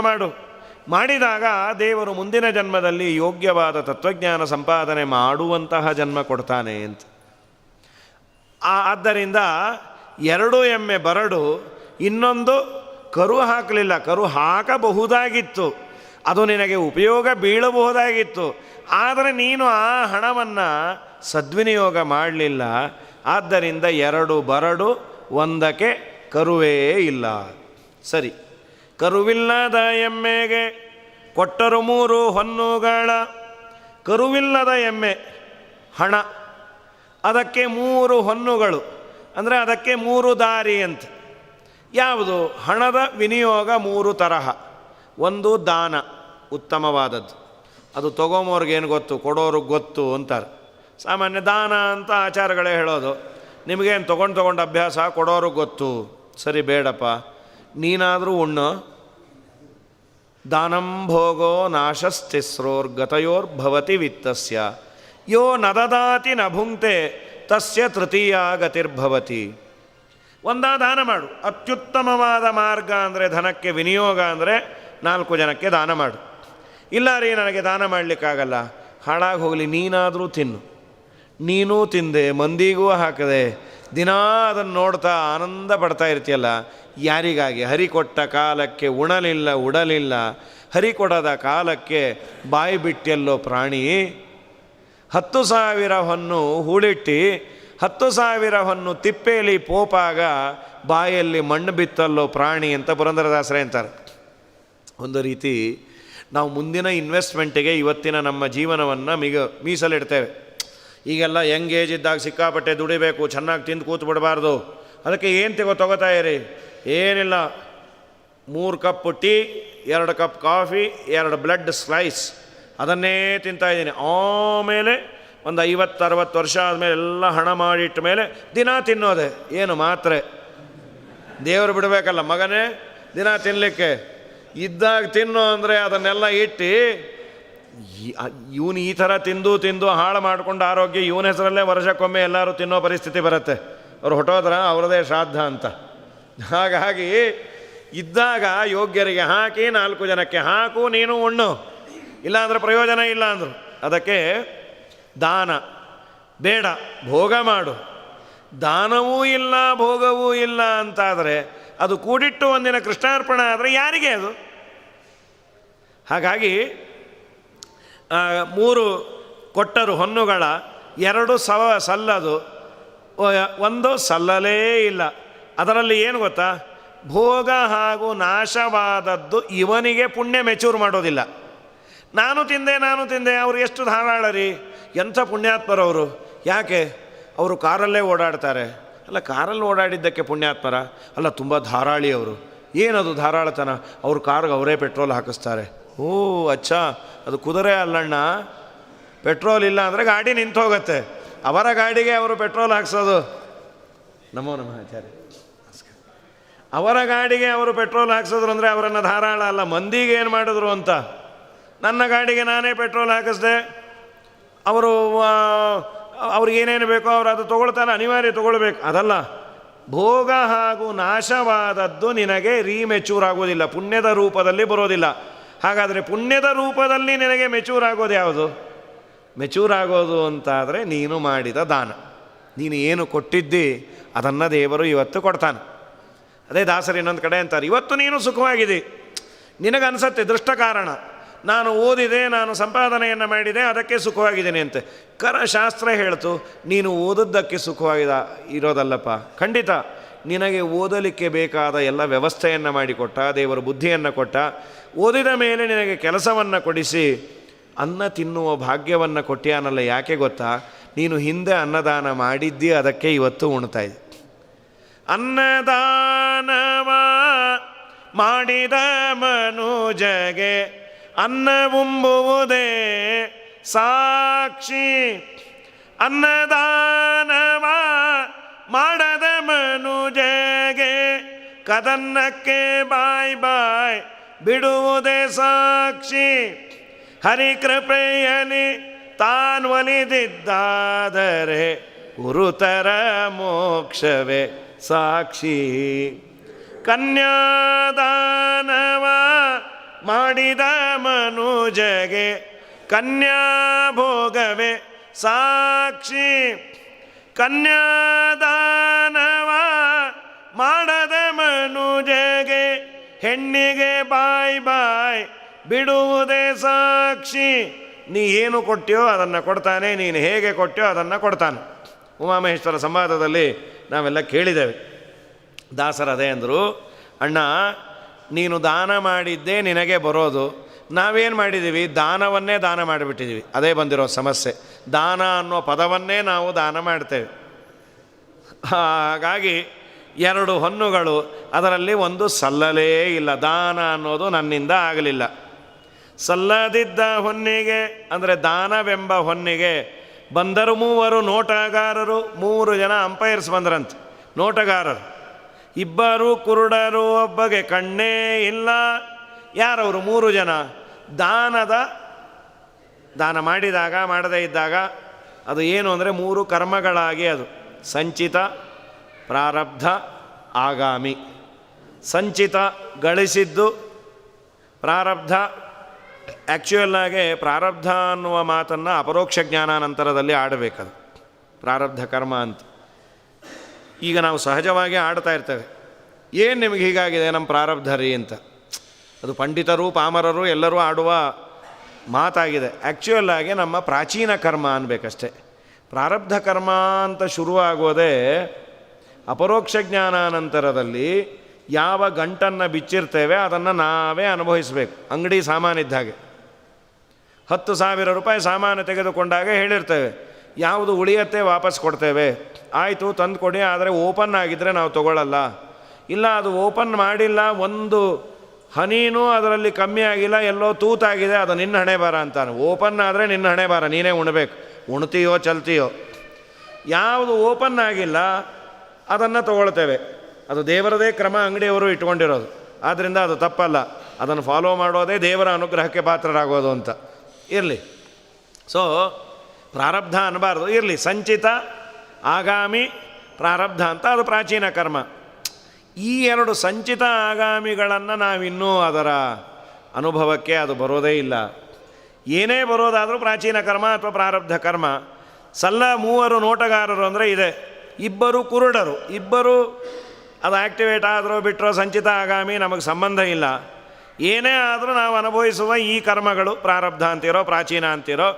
ಮಾಡಿದಾಗ ದೇವರು ಮುಂದಿನ ಜನ್ಮದಲ್ಲಿ ಯೋಗ್ಯವಾದ ತತ್ವಜ್ಞಾನ ಸಂಪಾದನೆ ಮಾಡುವಂತಹ ಜನ್ಮ ಕೊಡ್ತಾನೆ ಅಂತ. ಆದ್ದರಿಂದ 2 ಎಮ್ಮೆ ಬರಡು, ಇನ್ನೊಂದು ಕರು ಹಾಕಲಿಲ್ಲ. ಕರು ಹಾಕಬಹುದಾಗಿತ್ತು, ಅದು ನಿನಗೆ ಉಪಯೋಗ ಬೀಳಬಹುದಾಗಿತ್ತು. ಆದರೆ ನೀನು ಆ ಹಣವನ್ನು ಸದ್ವಿನಿಯೋಗ ಮಾಡಲಿಲ್ಲ. ಆದ್ದರಿಂದ 2 ಬರಡು ಒಂದಕ್ಕೆ ಕರುವೇ ಇಲ್ಲ. ಸರಿ, ಕರುವಿಲ್ಲದ ಎಮ್ಮೆಗೆ ಕೊಟ್ಟರು 3 ಹೊನ್ನುಗಳ. ಕರುವಿಲ್ಲದ ಎಮ್ಮೆ ಹಣ, ಅದಕ್ಕೆ 3 ಹೊನ್ನುಗಳು, ಅಂದರೆ ಅದಕ್ಕೆ 3 ದಾರಿ ಅಂತ. ಯಾವುದು? ಹಣದ ವಿನಿಯೋಗ 3 ತರಹ. ಒಂದು ದಾನ, ಉತ್ತಮವಾದದ್ದು. ಅದು ತೊಗೊಂಬೋರ್ಗೇನು ಗೊತ್ತು, ಕೊಡೋರಿಗೆ ಗೊತ್ತು ಅಂತಾರೆ. ಸಾಮಾನ್ಯ ದಾನ ಅಂತ ಆಚಾರಗಳೇ ಹೇಳೋದು. ನಿಮಗೇನು ತೊಗೊಂಡು ಅಭ್ಯಾಸ, ಕೊಡೋರಿಗೆ ಗೊತ್ತು. ಸರಿ, ಬೇಡಪ್ಪ, ನೀನಾದರೂ ಉಣ್ಣು. ದಾನಂ ಭೋಗೋ ನಾಶಸ್ತಿಸ್ರೋರ್ಗತಯೋರ್ಭವತಿ ವಿತ್ತಸ್ಯ ಯೋ ನದದಾತಿ ನ ಭುಂಕ್ತೆ ತಸ್ಯ ತೃತೀಯ ಗತಿರ್ಭವತಿ. ಒಂದ ದಾನ ಮಾಡು. ಅತ್ಯುತ್ತಮವಾದ ಮಾರ್ಗ ಅಂದರೆ ಧನಕ್ಕೆ ವಿನಿಯೋಗ ಅಂದರೆ 4 ಜನಕ್ಕೆ ದಾನ ಮಾಡು. ಇಲ್ಲ ರೀ, ನನಗೆ ದಾನ ಮಾಡಲಿಕ್ಕಾಗಲ್ಲ, ಹಾಳಾಗಿ ಹೋಗಲಿ, ನೀನಾದರೂ ತಿನ್ನು. ನೀನೂ ತಿಂದೆ, ಮಂದಿಗೂ ಹಾಕದೆ, ದಿನಾ ಅದನ್ನು ನೋಡ್ತಾ ಆನಂದ ಪಡ್ತಾ ಇರ್ತೀಯಲ್ಲ. ಯಾರಿಗಾಗಿ? ಹರಿ ಕೊಟ್ಟ ಕಾಲಕ್ಕೆ ಉಣಲಿಲ್ಲ ಉಡಲಿಲ್ಲ, ಹರಿ ಕೊಡದ ಕಾಲಕ್ಕೆ ಬಾಯಿ ಬಿಟ್ಟೆಲ್ಲೋ ಪ್ರಾಣಿ. 10,000 ಹೊನ್ನು ಹೂಳಿಟ್ಟು 10,000 ಹೊನ್ನು ತಿಪ್ಪೇಲಿ ಪೋಪಾಗ ಬಾಯಲ್ಲಿ ಮಣ್ಣು ಬಿತ್ತಲ್ಲೋ ಪ್ರಾಣಿ ಅಂತ ಪುರಂದರದಾಸರೇ ಅಂತಾರೆ. ಒಂದು ರೀತಿ ನಾವು ಮುಂದಿನ ಇನ್ವೆಸ್ಟ್ಮೆಂಟಿಗೆ ಇವತ್ತಿನ ನಮ್ಮ ಜೀವನವನ್ನು ಮೀಸಲಿಡ್ತೇವೆ. ಈಗೆಲ್ಲ ಯಂಗ್ ಏಜ್ ಇದ್ದಾಗ ಸಿಕ್ಕಾಪಟ್ಟೆ ದುಡಿಬೇಕು, ಚೆನ್ನಾಗಿ ತಿಂದು ಕೂತು ಬಿಡಬಾರ್ದು. ಅದಕ್ಕೆ ಏನು ತೊಗೋತಾ ಇರಿ? ಏನಿಲ್ಲ, 3 cup tea, 2 cup coffee, 2 blood slice, ಅದನ್ನೇ ತಿಂತಾಯಿದ್ದೀನಿ. ಆಮೇಲೆ ಒಂದು 50-60 ವರ್ಷ ಆದಮೇಲೆ ಎಲ್ಲ ಹಣ ಮಾಡಿಟ್ಟ ಮೇಲೆ ದಿನ ತಿನ್ನೋದೆ. ಏನು ಮಾತ್ರೆ? ದೇವರು ಬಿಡಬೇಕಲ್ಲ ಮಗನೇ ದಿನ ತಿನ್ನಲಿಕ್ಕೆ. ಇದ್ದಾಗ ತಿನ್ನು ಅಂದರೆ ಅದನ್ನೆಲ್ಲ ಇಟ್ಟು ಇವನು ಈ ಥರ ತಿಂದು ಹಾಳು ಮಾಡಿಕೊಂಡು ಆರೋಗ್ಯ ಇವನ ಹೆಸರಲ್ಲೇ ವರ್ಷಕ್ಕೊಮ್ಮೆ ಎಲ್ಲರೂ ತಿನ್ನೋ ಪರಿಸ್ಥಿತಿ ಬರುತ್ತೆ. ಅವ್ರು ಹೊಟ್ಟೋದ್ರ ಅವ್ರದೇ ಶ್ರಾದ್ದ ಅಂತ. ಹಾಗಾಗಿ ಇದ್ದಾಗ ಯೋಗ್ಯರಿಗೆ ಹಾಕಿ 4 ಜನಕ್ಕೆ ಹಾಕು, ನೀನು ಉಣ್ಣು. ಇಲ್ಲಾಂದರೆ ಪ್ರಯೋಜನ ಇಲ್ಲ ಅಂದರು. ಅದಕ್ಕೆ ದಾನ ಬೇಡ, ಭೋಗ ಮಾಡು. ದಾನವೂ ಇಲ್ಲ ಭೋಗವೂ ಇಲ್ಲ ಅಂತಾದರೆ ಅದು ಕೂಡಿಟ್ಟು ಒಂದಿನ ಕೃಷ್ಣಾರ್ಪಣ ಆದರೆ ಯಾರಿಗೆ ಅದು? ಹಾಗಾಗಿ 3 ಕೊಟ್ಟರು ಹೊನ್ನುಗಳ, 2 ಸಲ್ಲದು, 1 ಸಲ್ಲಲೇ ಇಲ್ಲ. ಅದರಲ್ಲಿ ಏನು ಗೊತ್ತಾ? ಭೋಗ ಹಾಗೂ ನಾಶವಾದದ್ದು ಇವನಿಗೆ ಪುಣ್ಯ ಮೆಚೂರ್ ಮಾಡೋದಿಲ್ಲ. ನಾನು ತಿಂದೆ ಅವರು ಎಷ್ಟು ಧಾರಾಳರಿ, ಎಂಥ ಪುಣ್ಯಾತ್ಮರವರು. ಯಾಕೆ? ಅವರು ಕಾರಲ್ಲೇ ಓಡಾಡ್ತಾರೆ. ಅಲ್ಲ, ಕಾರಲ್ಲಿ ಓಡಾಡಿದ್ದಕ್ಕೆ ಪುಣ್ಯಾತ್ಮರ ಅಲ್ಲ, ತುಂಬ ಧಾರಾಳಿ ಅವರು. ಏನದು ಧಾರಾಳತನ? ಅವ್ರ ಕಾರ್ಗೆ ಅವರೇ ಪೆಟ್ರೋಲ್ ಹಾಕಿಸ್ತಾರೆ. ಓ ಅಚ್ಚಾ, ಅದು ಕುದುರೆ ಅಲ್ಲಣ್ಣ. ಪೆಟ್ರೋಲ್ ಇಲ್ಲ ಅಂದರೆ ಗಾಡಿ ನಿಂತು ಹೋಗುತ್ತೆ. ಅವರ ಗಾಡಿಗೆ ಅವರು ಪೆಟ್ರೋಲ್ ಹಾಕ್ಸೋದು. ನಮೋ ನಮಃ ಆಚಾರ್ಯ. ಅವರ ಗಾಡಿಗೆ ಅವರು ಪೆಟ್ರೋಲ್ ಹಾಕ್ಸಿದ್ರು ಅಂದರೆ ಅವರನ್ನು ಧಾರಾಳ ಅಲ್ಲ, ಮಂದಿಗೆ ಏನು ಮಾಡಿದ್ರು ಅಂತ. ನನ್ನ ಗಾಡಿಗೆ ನಾನೇ ಪೆಟ್ರೋಲ್ ಹಾಕಿಸ್ದೆ, ಅವರು ಅವ್ರಿಗೇನೇನು ಬೇಕೋ ಅವರು ಅದು ತೊಗೊಳ್ತಾರೆ, ಅನಿವಾರ್ಯ ತೊಗೊಳ್ಬೇಕು. ಅದಲ್ಲ, ಭೋಗ ಹಾಗೂ ನಾಶವಾದದ್ದು ನಿನಗೆ ರೀಮೆಚೂರ್ ಆಗೋದಿಲ್ಲ, ಪುಣ್ಯದ ರೂಪದಲ್ಲಿ ಬರೋದಿಲ್ಲ. ಹಾಗಾದರೆ ಪುಣ್ಯದ ರೂಪದಲ್ಲಿ ನಿನಗೆ ಮೆಚೂರ್ ಆಗೋದು ಯಾವುದು? ಮೆಚೂರ್ ಆಗೋದು ಅಂತಾದರೆ ನೀನು ಮಾಡಿದ ದಾನ. ನೀನು ಏನು ಕೊಟ್ಟಿದ್ದಿ ಅದನ್ನು ದೇವರು ಇವತ್ತು ಕೊಡ್ತಾನೆ. ಅದೇ ದಾಸರು ಇನ್ನೊಂದು ಕಡೆ ಅಂತಾರೆ, ಇವತ್ತು ನೀನು ಸುಖವಾಗಿದೆ, ನಿನಗನ್ಸತ್ತೆ ದೃಷ್ಟ ಕಾರಣ, ನಾನು ಓದಿದೆ, ನಾನು ಸಂಪಾದನೆಯನ್ನು ಮಾಡಿದೆ, ಅದಕ್ಕೆ ಸುಖವಾಗಿದ್ದೇನೆ ಅಂತೆ. ಶಾಸ್ತ್ರ ಹೇಳ್ತು ನೀನು ಓದದ್ದಕ್ಕೆ ಇರೋದಲ್ಲಪ್ಪ. ಖಂಡಿತ ನಿನಗೆ ಓದಲಿಕ್ಕೆ ಬೇಕಾದ ಎಲ್ಲ ವ್ಯವಸ್ಥೆಯನ್ನು ಮಾಡಿಕೊಟ್ಟ, ದೇವರು ಬುದ್ಧಿಯನ್ನು ಕೊಟ್ಟ, ಓದಿದ ಮೇಲೆ ನಿನಗೆ ಕೆಲಸವನ್ನು ಕೊಡಿಸಿ ಅನ್ನ ತಿನ್ನುವ ಭಾಗ್ಯವನ್ನು ಕೊಟ್ಟಿಯಾನಲ್ಲ. ಯಾಕೆ ಗೊತ್ತಾ? ನೀನು ಹಿಂದೆ ಅನ್ನದಾನ ಮಾಡಿದ್ದಿ, ಅದಕ್ಕೆ ಇವತ್ತು ಉಣ್ತಾ ಇದೆ. ಅನ್ನದಾನವ ಮಾಡಿದ ಮನುಜಗೆ ಅನ್ನವುಂಬುವುದೇ ಸಾಕ್ಷಿ. ಅನ್ನದಾನವ ಮಾಡದ ಮನುಜಗೆ ಕದನ್ನಕ್ಕೆ ಬಾಯ್ ಬಿಡುವುದೇ ಸಾಕ್ಷಿ. ಹರಿಕೃಪೆಯಲ್ಲಿ ತಾನ್ವಲಿದಿದ್ದಾದರೆ ಗುರುತರ ಮೋಕ್ಷವೇ ಸಾಕ್ಷಿ. ಕನ್ಯಾದಾನವ ಮಾಡಿದ ಮನುಜಗೆ ಕನ್ಯಾಭೋಗವೇ ಸಾಕ್ಷಿ. ಕನ್ಯಾದಾನವ ಮಾಡದ ಮನುಜಗೆ ಹೆಣ್ಣಿಗೆ ಬಾಯ್ ಬಿಡುವುದೇ ಸಾಕ್ಷಿ. ನೀ ಏನು ಕೊಟ್ಟ್ಯೋ ಅದನ್ನು ಕೊಡ್ತಾನೆ, ನೀನು ಹೇಗೆ ಕೊಟ್ಟ್ಯೋ ಅದನ್ನು ಕೊಡ್ತಾನೆ. ಉಮಾಮಹೇಶ್ವರ ಸಂವಾದದಲ್ಲಿ ನಾವೆಲ್ಲ ಕೇಳಿದ್ದೇವೆ. ದಾಸರದೇ ಅಂದರು, ಅಣ್ಣ ನೀನು ದಾನ ಮಾಡಿದ್ದೇ ನಿನಗೆ ಬರೋದು, ನಾವೇನು ಮಾಡಿದ್ದೀವಿ, ದಾನವನ್ನೇ ದಾನ ಮಾಡಿಬಿಟ್ಟಿದ್ದೀವಿ. ಅದೇ ಬಂದಿರೋ ಸಮಸ್ಯೆ. ದಾನ ಅನ್ನೋ ಪದವನ್ನೇ ನಾವು ದಾನ ಮಾಡ್ತೇವೆ. ಹಾಗಾಗಿ 2 ಹೊನ್ನುಗಳು, ಅದರಲ್ಲಿ ಒಂದು ಸಲ್ಲಲೇ ಇಲ್ಲ. ದಾನ ಅನ್ನೋದು ನನ್ನಿಂದ ಆಗಲಿಲ್ಲ. ಸಲ್ಲದಿದ್ದ ಹೊನ್ನಿಗೆ ಅಂದರೆ ದಾನವೆಂಬ ಹೊನ್ನಿಗೆ ಬಂದರು 3 ನೋಟಗಾರರು. 3 ಜನ ಅಂಪೈರ್ಸ್ ಬಂದ್ರಂತೆ, ನೋಟಗಾರರು. 2 ಕುರುಡರು, ಒಬ್ಬಗೆ ಕಣ್ಣೇ ಇಲ್ಲ. ಯಾರವರು 3 ಜನ? ದಾನ ಮಾಡಿದಾಗ ಮಾಡದೇ ಇದ್ದಾಗ ಅದು ಏನು ಅಂದರೆ 3 ಕರ್ಮಗಳಾಗಿ ಅದು ಸಂಚಿತ, ಪ್ರಾರಬ್ಧ, ಆಗಾಮಿ. ಸಂಚಿತ ಗಳಿಸಿದ್ದು, ಪ್ರಾರಬ್ಧ ಆ್ಯಕ್ಚುಯಲ್ಲಾಗೆ ಪ್ರಾರಬ್ಧ ಅನ್ನುವ ಮಾತನ್ನು ಅಪರೋಕ್ಷ ಜ್ಞಾನಾನಂತರದಲ್ಲಿ ಆಡಬೇಕದು, ಪ್ರಾರಬ್ಧ ಕರ್ಮ ಅಂತ. ಈಗ ನಾವು ಸಹಜವಾಗಿ ಆಡ್ತಾ ಇರ್ತೇವೆ, ಏನು ನಿಮಗೆ ಹೀಗಾಗಿದೆ ನಮ್ಮ ಪ್ರಾರಬ್ಧ ರೀ ಅಂತ. ಅದು ಪಂಡಿತರು ಪಾಮರರು ಎಲ್ಲರೂ ಆಡುವ ಮಾತಾಗಿದೆ. ಆ್ಯಕ್ಚುಯಲ್ಲಾಗಿ ನಮ್ಮ ಪ್ರಾಚೀನ ಕರ್ಮ ಅನ್ಬೇಕಷ್ಟೆ. ಪ್ರಾರಬ್ಧ ಕರ್ಮ ಅಂತ ಶುರುವಾಗೋದೇ ಅಪರೋಕ್ಷ ಜ್ಞಾನಾನಂತರದಲ್ಲಿ. ಯಾವ ಗಂಟನ್ನು ಬಿಚ್ಚಿರ್ತೇವೆ ಅದನ್ನು ನಾವೇ ಅನುಭವಿಸಬೇಕು. ಅಂಗಡಿ ಸಾಮಾನಿದ್ದ ಹಾಗೆ 10,000 ರೂಪಾಯಿ ಸಾಮಾನು ತೆಗೆದುಕೊಂಡಾಗ ಹೇಳಿರ್ತೇವೆ, ಯಾವುದು ಉಳಿಯತ್ತೆ ವಾಪಸ್ ಕೊಡ್ತೇವೆ. ಆಯಿತು ತಂದು ಕೊಡಿ, ಆದರೆ ಓಪನ್ ಆಗಿದ್ದರೆ ನಾವು ತೊಗೊಳ್ಳಲ್ಲ. ಇಲ್ಲ ಅದು ಓಪನ್ ಮಾಡಿಲ್ಲ, ಒಂದು ಹನೀನೂ ಅದರಲ್ಲಿ ಕಮ್ಮಿ ಆಗಿಲ್ಲ, ಎಲ್ಲೋ ತೂತಾಗಿದೆ, ಅದು ನಿನ್ನ ಹಣೆ ಬಾರ ಅಂತಾನೆ. ಓಪನ್ ಆದರೆ ನಿನ್ನ ಹಣೆ ಬಾರ, ನೀನೇ ಉಣ್ಬೇಕು, ಉಣ್ತೀಯೋ ಚಲ್ತೀಯೋ. ಯಾವುದು ಓಪನ್ ಆಗಿಲ್ಲ ಅದನ್ನು ತೊಗೊಳ್ತೇವೆ. ಅದು ದೇವರದೇ ಕ್ರಮ, ಅಂಗಡಿಯವರು ಇಟ್ಕೊಂಡಿರೋದು. ಆದ್ದರಿಂದ ಅದು ತಪ್ಪಲ್ಲ, ಅದನ್ನು ಫಾಲೋ ಮಾಡೋದೇ ದೇವರ ಅನುಗ್ರಹಕ್ಕೆ ಪಾತ್ರರಾಗೋದು ಅಂತ ಇರಲಿ. ಸೊ ಪ್ರಾರಬ್ಧ ಅನ್ನಬಾರ್ದು, ಇರಲಿ. ಸಂಚಿತ, ಆಗಾಮಿ, ಪ್ರಾರಬ್ಧ ಅಂತ ಅದು ಪ್ರಾಚೀನ ಕರ್ಮ. ಈ 2 ಸಂಚಿತ ಆಗಾಮಿಗಳನ್ನು ನಾವಿನ್ನೂ ಅದರ ಅನುಭವಕ್ಕೆ ಅದು ಬರೋದೇ ಇಲ್ಲ. ಏನೇ ಬರೋದಾದರೂ ಪ್ರಾಚೀನ ಕರ್ಮ ಅಥವಾ ಪ್ರಾರಬ್ಧ ಕರ್ಮ. ಸಲ್ಲ 3 ನೋಟಗಾರರು ಅಂದರೆ ಇದೆ. 2 ಕುರುಡರು, 2 ಅದು ಆ್ಯಕ್ಟಿವೇಟ್ ಆದರೂ ಬಿಟ್ಟರೋ ಸಂಚಿತ ಆಗಾಮಿ ನಮಗೆ ಸಂಬಂಧ ಇಲ್ಲ. ಏನೇ ಆದರೂ ನಾವು ಅನುಭವಿಸುವ ಈ ಕರ್ಮಗಳು ಪ್ರಾರಬ್ಧ ಅಂತಿರೋ ಪ್ರಾಚೀನ ಅಂತಿರೋ.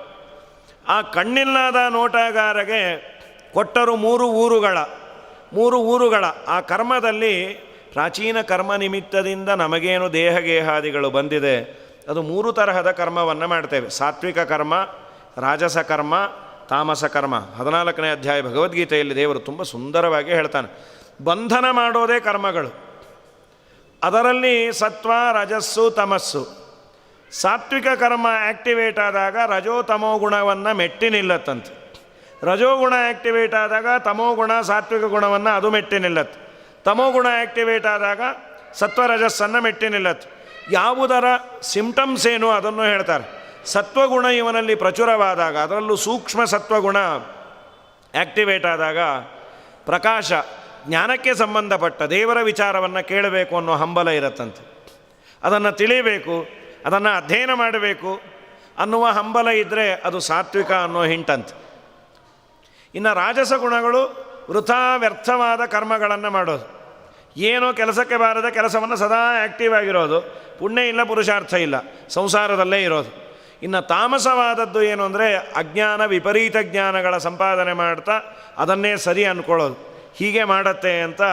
ಆ ಕಣ್ಣಿಲ್ಲದ ನೋಟಗಾರಗೆ ಕೊಟ್ಟರು 3 ಊರುಗಳ ಆ ಕರ್ಮದಲ್ಲಿ ಪ್ರಾಚೀನ ಕರ್ಮ ನಿಮಿತ್ತದಿಂದ ನಮಗೇನು ದೇಹಗೇಹಾದಿಗಳು ಬಂದಿದೆ, ಅದು 3 ತರಹದ ಕರ್ಮವನ್ನು ಮಾಡ್ತೇವೆ. ಸಾತ್ವಿಕ ಕರ್ಮ, ರಾಜಸ ಕರ್ಮ, ತಾಮಸ ಕರ್ಮ. 14ನೇ ಅಧ್ಯಾಯ ಭಗವದ್ಗೀತೆಯಲ್ಲಿ ದೇವರು ತುಂಬ ಸುಂದರವಾಗಿ ಹೇಳ್ತಾನೆ. ಬಂಧನ ಮಾಡೋದೇ ಕರ್ಮಗಳು. ಅದರಲ್ಲಿ ಸತ್ವ, ರಜಸ್ಸು, ತಮಸ್ಸು. ಸಾತ್ವಿಕ ಕರ್ಮ ಆ್ಯಕ್ಟಿವೇಟ್ ಆದಾಗ ರಜೋತಮೋ ಗುಣವನ್ನು ಮೆಟ್ಟಿ ನಿಲ್ಲತ್ತಂತೆ. ರಜೋಗುಣ ಆ್ಯಕ್ಟಿವೇಟ್ ಆದಾಗ ತಮೋಗುಣ ಸಾತ್ವಿಕ ಗುಣವನ್ನು ಅದು ಮೆಟ್ಟಿ ನಿಲ್ಲತ್ತೆ. ತಮೋಗುಣ ಆ್ಯಕ್ಟಿವೇಟ್ ಆದಾಗ ಸತ್ವರಜಸ್ಸನ್ನು ಮೆಟ್ಟಿ ನಿಲ್ಲತ್ತೆ. ಯಾವುದರ ಸಿಂಪ್ಟಮ್ಸ್ ಏನು ಅದನ್ನು ಹೇಳ್ತಾರೆ. ಸತ್ವಗುಣ ಇವನಲ್ಲಿ ಪ್ರಚುರವಾದಾಗ, ಅದರಲ್ಲೂ ಸೂಕ್ಷ್ಮ ಸತ್ವಗುಣ ಆ್ಯಕ್ಟಿವೇಟ್ ಆದಾಗ ಪ್ರಕಾಶ, ಜ್ಞಾನಕ್ಕೆ ಸಂಬಂಧಪಟ್ಟ ದೇವರ ವಿಚಾರವನ್ನು ಕೇಳಬೇಕು ಅನ್ನೋ ಹಂಬಲ ಇರತ್ತಂತೆ. ಅದನ್ನು ತಿಳಿಬೇಕು, ಅದನ್ನು ಅಧ್ಯಯನ ಮಾಡಬೇಕು ಅನ್ನುವ ಹಂಬಲ ಇದ್ದರೆ ಅದು ಸಾತ್ವಿಕ ಅನ್ನೋ ಹಿಂಟಂತೆ. ಇನ್ನು ರಾಜಸ ಗುಣಗಳು ವೃಥಾ ವ್ಯರ್ಥವಾದ ಕರ್ಮಗಳನ್ನು ಮಾಡೋದು, ಏನೋ ಕೆಲಸಕ್ಕೆ ಬಾರದ ಕೆಲಸವನ್ನು ಸದಾ ಆ್ಯಕ್ಟಿವ್ ಆಗಿರೋದು, ಪುಣ್ಯ ಇಲ್ಲ ಪುರುಷಾರ್ಥ ಇಲ್ಲ, ಸಂಸಾರದಲ್ಲೇ ಇರೋದು. ಇನ್ನು ತಾಮಸವಾದದ್ದು ಏನು ಅಂದರೆ ಅಜ್ಞಾನ, ವಿಪರೀತ ಜ್ಞಾನಗಳ ಸಂಪಾದನೆ ಮಾಡ್ತಾ ಅದನ್ನೇ ಸರಿ ಅಂದ್ಕೊಳ್ಳೋದು. ಹೀಗೆ ಮಾಡತ್ತೆ ಅಂತ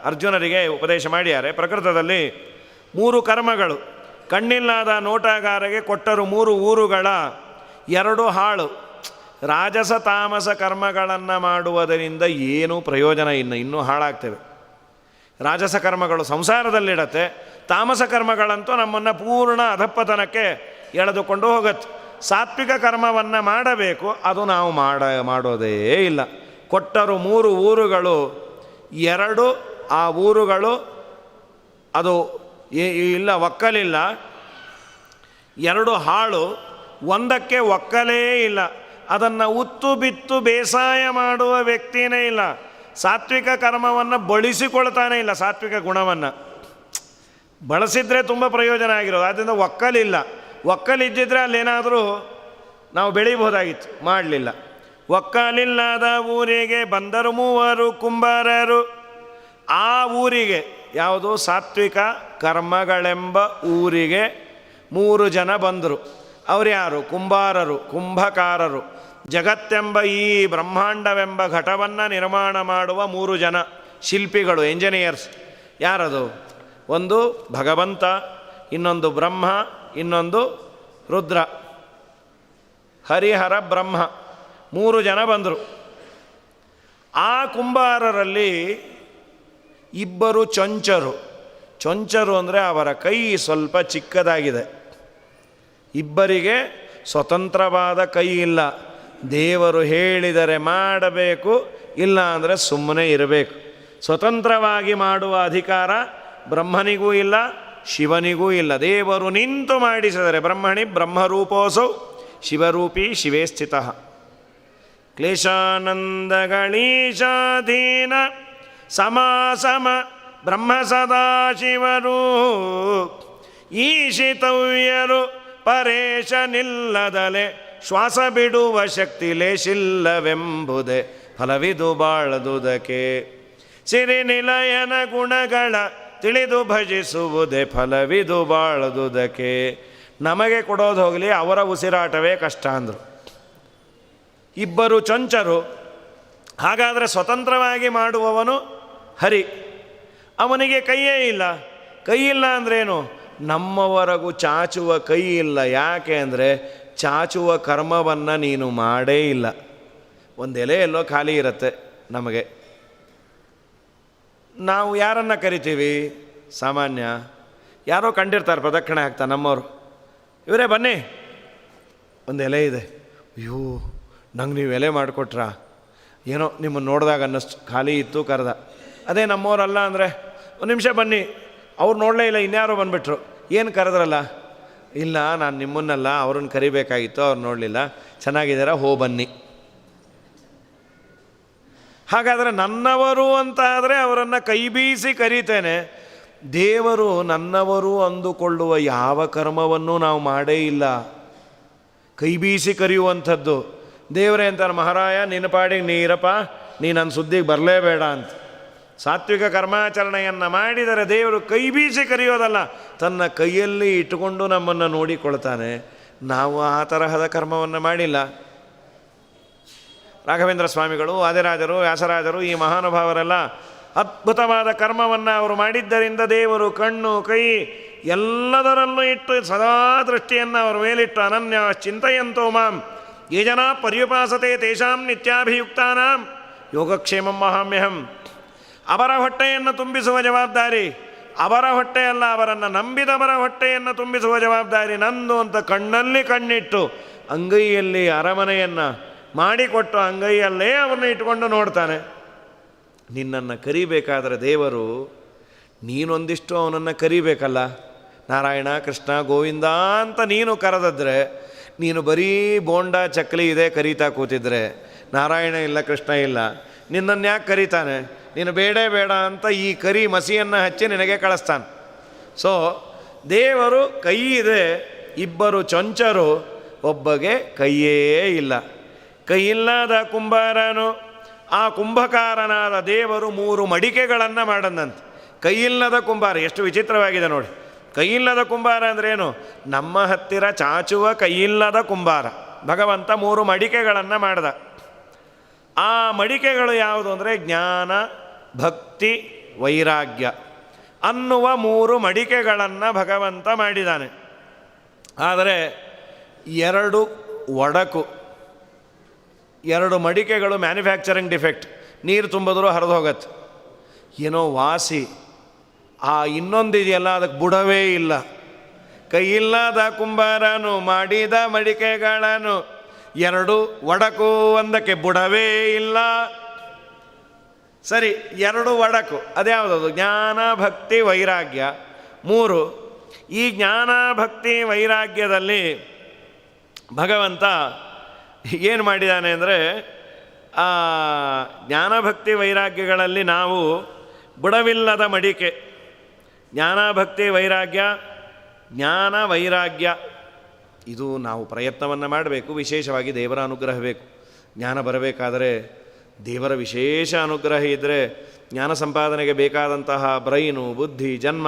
ಅರ್ಜುನರಿಗೆ ಉಪದೇಶ ಮಾಡಿದ್ದಾರೆ. ಪ್ರಕೃತದಲ್ಲಿ 3 ಕರ್ಮಗಳು. ಕಣ್ಣಿಲ್ಲದ ನೋಟಗಾರರಿಗೆ ಕೊಟ್ಟರು 3 ಊರುಗಳ 2 ಹಾಳು. ರಾಜಸ ತಾಮಸ ಕರ್ಮಗಳನ್ನು ಮಾಡುವುದರಿಂದ ಏನೂ ಪ್ರಯೋಜನ ಇನ್ನೂ ಹಾಳಾಗ್ತೇವೆ. ರಾಜಸ ಕರ್ಮಗಳು ಸಂಸಾರದಲ್ಲಿಡತ್ತೆ, ತಾಮಸ ಕರ್ಮಗಳಂತೂ ನಮ್ಮನ್ನು ಪೂರ್ಣ ಅಧಪ್ಪತನಕ್ಕೆ ಎಳೆದುಕೊಂಡು ಹೋಗುತ್ತೆ. ಸಾತ್ವಿಕ ಕರ್ಮವನ್ನು ಮಾಡಬೇಕು, ಅದು ನಾವು ಮಾಡೋದೇ ಇಲ್ಲ. ಕೊಟ್ಟರು 3 ಊರುಗಳು, 2 ಆ ಊರುಗಳು ಅದು ಇಲ್ಲ, ಒಕ್ಕಲಿಲ್ಲ. 2 ಹಾಳು, 1ಕ್ಕೆ ಒಕ್ಕಲೇ ಇಲ್ಲ. ಅದನ್ನು ಉತ್ತು ಬಿತ್ತು ಬೇಸಾಯ ಮಾಡುವ ವ್ಯಕ್ತಿಯೇ ಇಲ್ಲ. ಸಾತ್ವಿಕ ಕರ್ಮವನ್ನು ಬಳಸಿಕೊಳ್ತಾನೆ ಇಲ್ಲ. ಸಾತ್ವಿಕ ಗುಣವನ್ನು ಬಳಸಿದರೆ ತುಂಬ ಪ್ರಯೋಜನ ಆಗಿರೋದು. ಆದ್ದರಿಂದ ಒಕ್ಕಲಿಲ್ಲ. ಒಕ್ಕಲಿದ್ದಿದ್ರೆ ಅಲ್ಲೇನಾದರೂ ನಾವು ಬೆಳೀಬಹುದಾಗಿತ್ತು, ಮಾಡಲಿಲ್ಲ. ಒಕ್ಕಲಿಲ್ಲದ ಊರಿಗೆ ಬಂದರು 3 ಕುಂಬಾರರು. ಆ ಊರಿಗೆ, ಯಾವುದು ಸಾತ್ವಿಕ ಕರ್ಮಗಳೆಂಬ ಊರಿಗೆ 3 ಜನ ಬಂದರು. ಅವ್ರು ಯಾರು? ಕುಂಬಾರರು, ಕುಂಭಕಾರರು. ಜಗತ್ತೆಂಬ ಈ ಬ್ರಹ್ಮಾಂಡವೆಂಬ ಘಟವನ್ನು ನಿರ್ಮಾಣ ಮಾಡುವ 3 ಜನ ಶಿಲ್ಪಿಗಳು, ಎಂಜಿನಿಯರ್ಸ್. ಯಾರದು? ಒಂದು ಭಗವಂತ, ಇನ್ನೊಂದು ಬ್ರಹ್ಮ, ಇನ್ನೊಂದು ರುದ್ರ. ಹರಿಹರ ಬ್ರಹ್ಮ 3 ಜನ ಬಂದರು. ಆ ಕುಂಬಾರರಲ್ಲಿ ಇಬ್ಬರು ಚೊಂಚರು. ಚೊಂಚರು ಅಂದರೆ ಅವರ ಕೈ ಸ್ವಲ್ಪ ಚಿಕ್ಕದಾಗಿದೆ. ಇಬ್ಬರಿಗೆ ಸ್ವತಂತ್ರವಾದ ಕೈ ಇಲ್ಲ. ದೇವರು ಹೇಳಿದರೆ ಮಾಡಬೇಕು, ಇಲ್ಲ ಅಂದರೆ ಸುಮ್ಮನೆ ಇರಬೇಕು. ಸ್ವತಂತ್ರವಾಗಿ ಮಾಡುವ ಅಧಿಕಾರ ಬ್ರಹ್ಮನಿಗೂ ಇಲ್ಲ, ಶಿವನಿಗೂ ಇಲ್ಲ. ದೇವರು ನಿಂತು ಮಾಡಿಸಿದರೆ ಬ್ರಹ್ಮಣಿ ಬ್ರಹ್ಮರೂಪೋಸೌ ಶಿವರೂಪಿ ಶಿವೇ ಸ್ಥಿತಃ. ಕ್ಲೇಶಾನಂದಗಳೀಶಾಧೀನ ಸಮಾಸಮ ಬ್ರಹ್ಮ ಸದಾಶಿವರು ಈಶಿತವ್ಯರು ಪರೇಶನಿಲ್ಲದಲೆ ಶ್ವಾಸ ಬಿಡುವ ಶಕ್ತಿ ಲೇಶಿಲ್ಲವೆಂಬುದೇ ಫಲವಿದು ಬಾಳದುದಕ್ಕೆ. ಸಿರಿ ನಿಲಯನ ಗುಣಗಳ ತಿಳಿದು ಭಜಿಸುವುದೇ ಫಲವಿದು ಬಾಳದುದಕ್ಕೆ. ನಮಗೆ ಕೊಡೋದು ಹೋಗಲಿ, ಅವರ ಉಸಿರಾಟವೇ ಕಷ್ಟ ಅಂದರು. ಇಬ್ಬರು ಚೊಂಚರು. ಹಾಗಾದರೆ ಸ್ವತಂತ್ರವಾಗಿ ಮಾಡುವವನು ಹರಿ, ಅವನಿಗೆ ಕೈಯೇ ಇಲ್ಲ. ಕೈ ಇಲ್ಲ ಅಂದ್ರೇನು? ನಮ್ಮವರೆಗೂ ಚಾಚುವ ಕೈ ಇಲ್ಲ. ಯಾಕೆ ಅಂದರೆ ಚಾಚುವ ಕರ್ಮವನ್ನು ನೀನು ಮಾಡೇ ಇಲ್ಲ. ಒಂದು ಎಲೆ ಎಲ್ಲೋ ಖಾಲಿ ಇರುತ್ತೆ ನಮಗೆ. ನಾವು ಯಾರನ್ನು ಕರಿತೀವಿ? ಸಾಮಾನ್ಯ ಯಾರೋ ಕಂಡಿರ್ತಾರೆ, ಪ್ರದಕ್ಷಿಣೆ ಹಾಕ್ತಾ ನಮ್ಮವರು. ಇವರೇ ಬನ್ನಿ, ಒಂದು ಎಲೆ ಇದೆ. ಅಯ್ಯೋ, ನಂಗೆ ನೀವು ಎಲೆ ಮಾಡಿಕೊಟ್ರಾ? ಏನೋ ನಿಮ್ಮನ್ನು ನೋಡಿದಾಗ ಅನ್ನಿಸ್ತು, ಖಾಲಿ ಇತ್ತು, ಕರೆದ. ಅದೇ ನಮ್ಮವರಲ್ಲ ಅಂದರೆ ಒಂದು ನಿಮಿಷ ಬನ್ನಿ. ಅವ್ರು ನೋಡಲೇ ಇಲ್ಲ, ಇನ್ಯಾರೋ ಬಂದುಬಿಟ್ರು. ಏನು ಕರೆದ್ರಲ್ಲ? ಇಲ್ಲ, ನಾನು ನಿಮ್ಮನ್ನಲ್ಲ, ಅವ್ರನ್ನ ಕರಿಬೇಕಾಗಿತ್ತು, ಅವ್ರು ನೋಡಲಿಲ್ಲ. ಚೆನ್ನಾಗಿದ್ದೀರಾ, ಹೋ ಬನ್ನಿ. ಹಾಗಾದರೆ ನನ್ನವರು ಅಂತ ಆದರೆ ಅವರನ್ನು ಕೈ ಬೀಸಿ ಕರೀತೇನೆ. ದೇವರು ನನ್ನವರು ಅಂದುಕೊಳ್ಳುವ ಯಾವ ಕರ್ಮವನ್ನು ನಾವು ಮಾಡೇ ಇಲ್ಲ. ಕೈ ಬೀಸಿ ಕರೆಯುವಂಥದ್ದು. ದೇವರೇ ಅಂತಾರೆ, ಮಹಾರಾಯ ನಿನ್ನ ಪಾಡಿಗೆ ನೀರಪ್ಪ, ನೀ ನನ್ನ ಸುದ್ದಿಗೆ ಬರಲೇಬೇಡ ಅಂತ. ಸಾತ್ವಿಕ ಕರ್ಮಾಚರಣೆಯನ್ನು ಮಾಡಿದರೆ ದೇವರು ಕೈ ಬೀಸಿ ಕರೆಯೋದಲ್ಲ, ತನ್ನ ಕೈಯಲ್ಲಿ ಇಟ್ಟುಕೊಂಡು ನಮ್ಮನ್ನು ನೋಡಿಕೊಳ್ತಾನೆ. ನಾವು ಆ ತರಹದ ಕರ್ಮವನ್ನು ಮಾಡಿಲ್ಲ. ರಾಘವೇಂದ್ರ ಸ್ವಾಮಿಗಳು, ಆದಿರಾಜರು, ವ್ಯಾಸರಾಜರು, ಈ ಮಹಾನುಭಾವರೆಲ್ಲ ಅದ್ಭುತವಾದ ಕರ್ಮವನ್ನು ಅವರು ಮಾಡಿದ್ದರಿಂದ ದೇವರು ಕಣ್ಣು ಕೈ ಎಲ್ಲದರಲ್ಲೂ ಇಟ್ಟು ಸದಾ ದೃಷ್ಟಿಯನ್ನು ಅವರ ಮೇಲಿಟ್ಟು ಅನನ್ಯ ಚಿಂತೆಯಂತೋ ಮಾಂ ಯೇ ಜನ ಪರ್ಯುಪಾಸತೆ ತೇಷಾಂ ನಿತ್ಯಾಭಿಯುಕ್ತಾನಾಂ ಯೋಗಕ್ಷೇಮಂ ಮಹಾಮ್ಯಹಂ. ಅವರ ಹೊಟ್ಟೆಯನ್ನು ತುಂಬಿಸುವ ಜವಾಬ್ದಾರಿ ಅವರ ಹೊಟ್ಟೆಯಲ್ಲ, ಅವರನ್ನು ನಂಬಿದವರ ಹೊಟ್ಟೆಯನ್ನು ತುಂಬಿಸುವ ಜವಾಬ್ದಾರಿ ನಂದು ಅಂತ ಕಣ್ಣಲ್ಲಿ ಕಣ್ಣಿಟ್ಟು ಅಂಗೈಯಲ್ಲಿ ಅರಮನೆಯನ್ನು ಮಾಡಿಕೊಟ್ಟು ಅಂಗೈಯಲ್ಲೇ ಅವನ್ನ ಇಟ್ಕೊಂಡು ನೋಡ್ತಾನೆ. ನಿನ್ನನ್ನು ಕರಿಬೇಕಾದರೆ ದೇವರು ನೀನೊಂದಿಷ್ಟು ಅವನನ್ನು ಕರಿಬೇಕಲ್ಲ. ನಾರಾಯಣ, ಕೃಷ್ಣ, ಗೋವಿಂದ ಅಂತ ನೀನು ಕರೆದಿದ್ರೆ, ನೀನು ಬರೀ ಬೋಂಡ ಚಕ್ಕಲಿ ಇದೆ ಕರೀತಾ ಕೂತಿದ್ರೆ, ನಾರಾಯಣ ಇಲ್ಲ, ಕೃಷ್ಣ ಇಲ್ಲ, ನಿನ್ನನ್ನು ಯಾಕೆ ಕರೀತಾನೆ? ನೀನು ಬೇಡ ಬೇಡ ಅಂತ ಈ ಕರಿ ಮಸಿಯನ್ನು ಹಚ್ಚಿ ನಿನಗೆ ಕಳಿಸ್ತಾನೆ. ಸೊ ದೇವರು ಕೈ ಇದೆ, ಇಬ್ಬರು ಚೊಂಚರು, ಒಬ್ಬಗೆ ಕೈಯೇ ಇಲ್ಲ. ಕೈಯಿಲ್ಲದ ಕುಂಬಾರನು, ಆ ಕುಂಭಕಾರನಾದ ದೇವರು 3 ಮಡಿಕೆಗಳನ್ನು ಮಾಡದಂತೆ. ಕೈಯಿಲ್ಲದ ಕುಂಬಾರ ಎಷ್ಟು ವಿಚಿತ್ರವಾಗಿದೆ ನೋಡಿ. ಕೈಯಿಲ್ಲದ ಕುಂಬಾರ ಅಂದ್ರೇನು? ನಮ್ಮ ಹತ್ತಿರ ಚಾಚುವ ಕೈಯಿಲ್ಲದ ಕುಂಬಾರ. ಭಗವಂತ 3 ಮಡಿಕೆಗಳನ್ನು ಮಾಡ್ದ. ಆ ಮಡಿಕೆಗಳು ಯಾವುದು ಅಂದರೆ ಜ್ಞಾನ, ಭಕ್ತಿ, ವೈರಾಗ್ಯ ಅನ್ನುವ 3 ಮಡಿಕೆಗಳನ್ನು ಭಗವಂತ ಮಾಡಿದ್ದಾನೆ. ಆದರೆ 2 ಒಡಕು, 2 ಮಡಿಕೆಗಳು ಮ್ಯಾನುಫ್ಯಾಕ್ಚರಿಂಗ್ ಡಿಫೆಕ್ಟ್. ನೀರು ತುಂಬಿದ್ರೂ ಹರಿದು ಹೋಗತ್ತೆ, ಏನೋ ವಾಸಿ. ಆ ಇನ್ನೊಂದಿದೆಯಲ್ಲ, ಅದಕ್ಕೆ ಬುಡವೇ ಇಲ್ಲ. ಕೈಯಿಲ್ಲದ ಕುಂಬಾರನು ಮಾಡಿದ ಮಡಿಕೆಗಳನ್ನು 2 ಒಡಕು, ಒಂದಕ್ಕೆ ಬುಡವೇ ಇಲ್ಲ. ಸರಿ, 2 ಒಡಕು ಅದ್ಯಾವುದದು? ಜ್ಞಾನ, ಭಕ್ತಿ, ವೈರಾಗ್ಯ 3. ಈ ಜ್ಞಾನ, ಭಕ್ತಿ, ವೈರಾಗ್ಯದಲ್ಲಿ ಭಗವಂತ ಏನು ಮಾಡಿದ್ದಾನೆ ಅಂದರೆ, ಆ ಜ್ಞಾನಭಕ್ತಿ ವೈರಾಗ್ಯಗಳಲ್ಲಿ ನಾವು ಬುಡವಿಲ್ಲದ ಮಡಿಕೆ. ಜ್ಞಾನ, ಭಕ್ತಿ, ವೈರಾಗ್ಯ, ಜ್ಞಾನ, ವೈರಾಗ್ಯ ಇದು ನಾವು ಪ್ರಯತ್ನವನ್ನು ಮಾಡಬೇಕು. ವಿಶೇಷವಾಗಿ ದೇವರ ಅನುಗ್ರಹ ಬೇಕು. ಜ್ಞಾನ ಬರಬೇಕಾದರೆ ದೇವರ ವಿಶೇಷ ಅನುಗ್ರಹ ಇದ್ದರೆ ಜ್ಞಾನ ಸಂಪಾದನೆಗೆ ಬೇಕಾದಂತಹ ಬ್ರೈನು, ಬುದ್ಧಿ, ಜನ್ಮ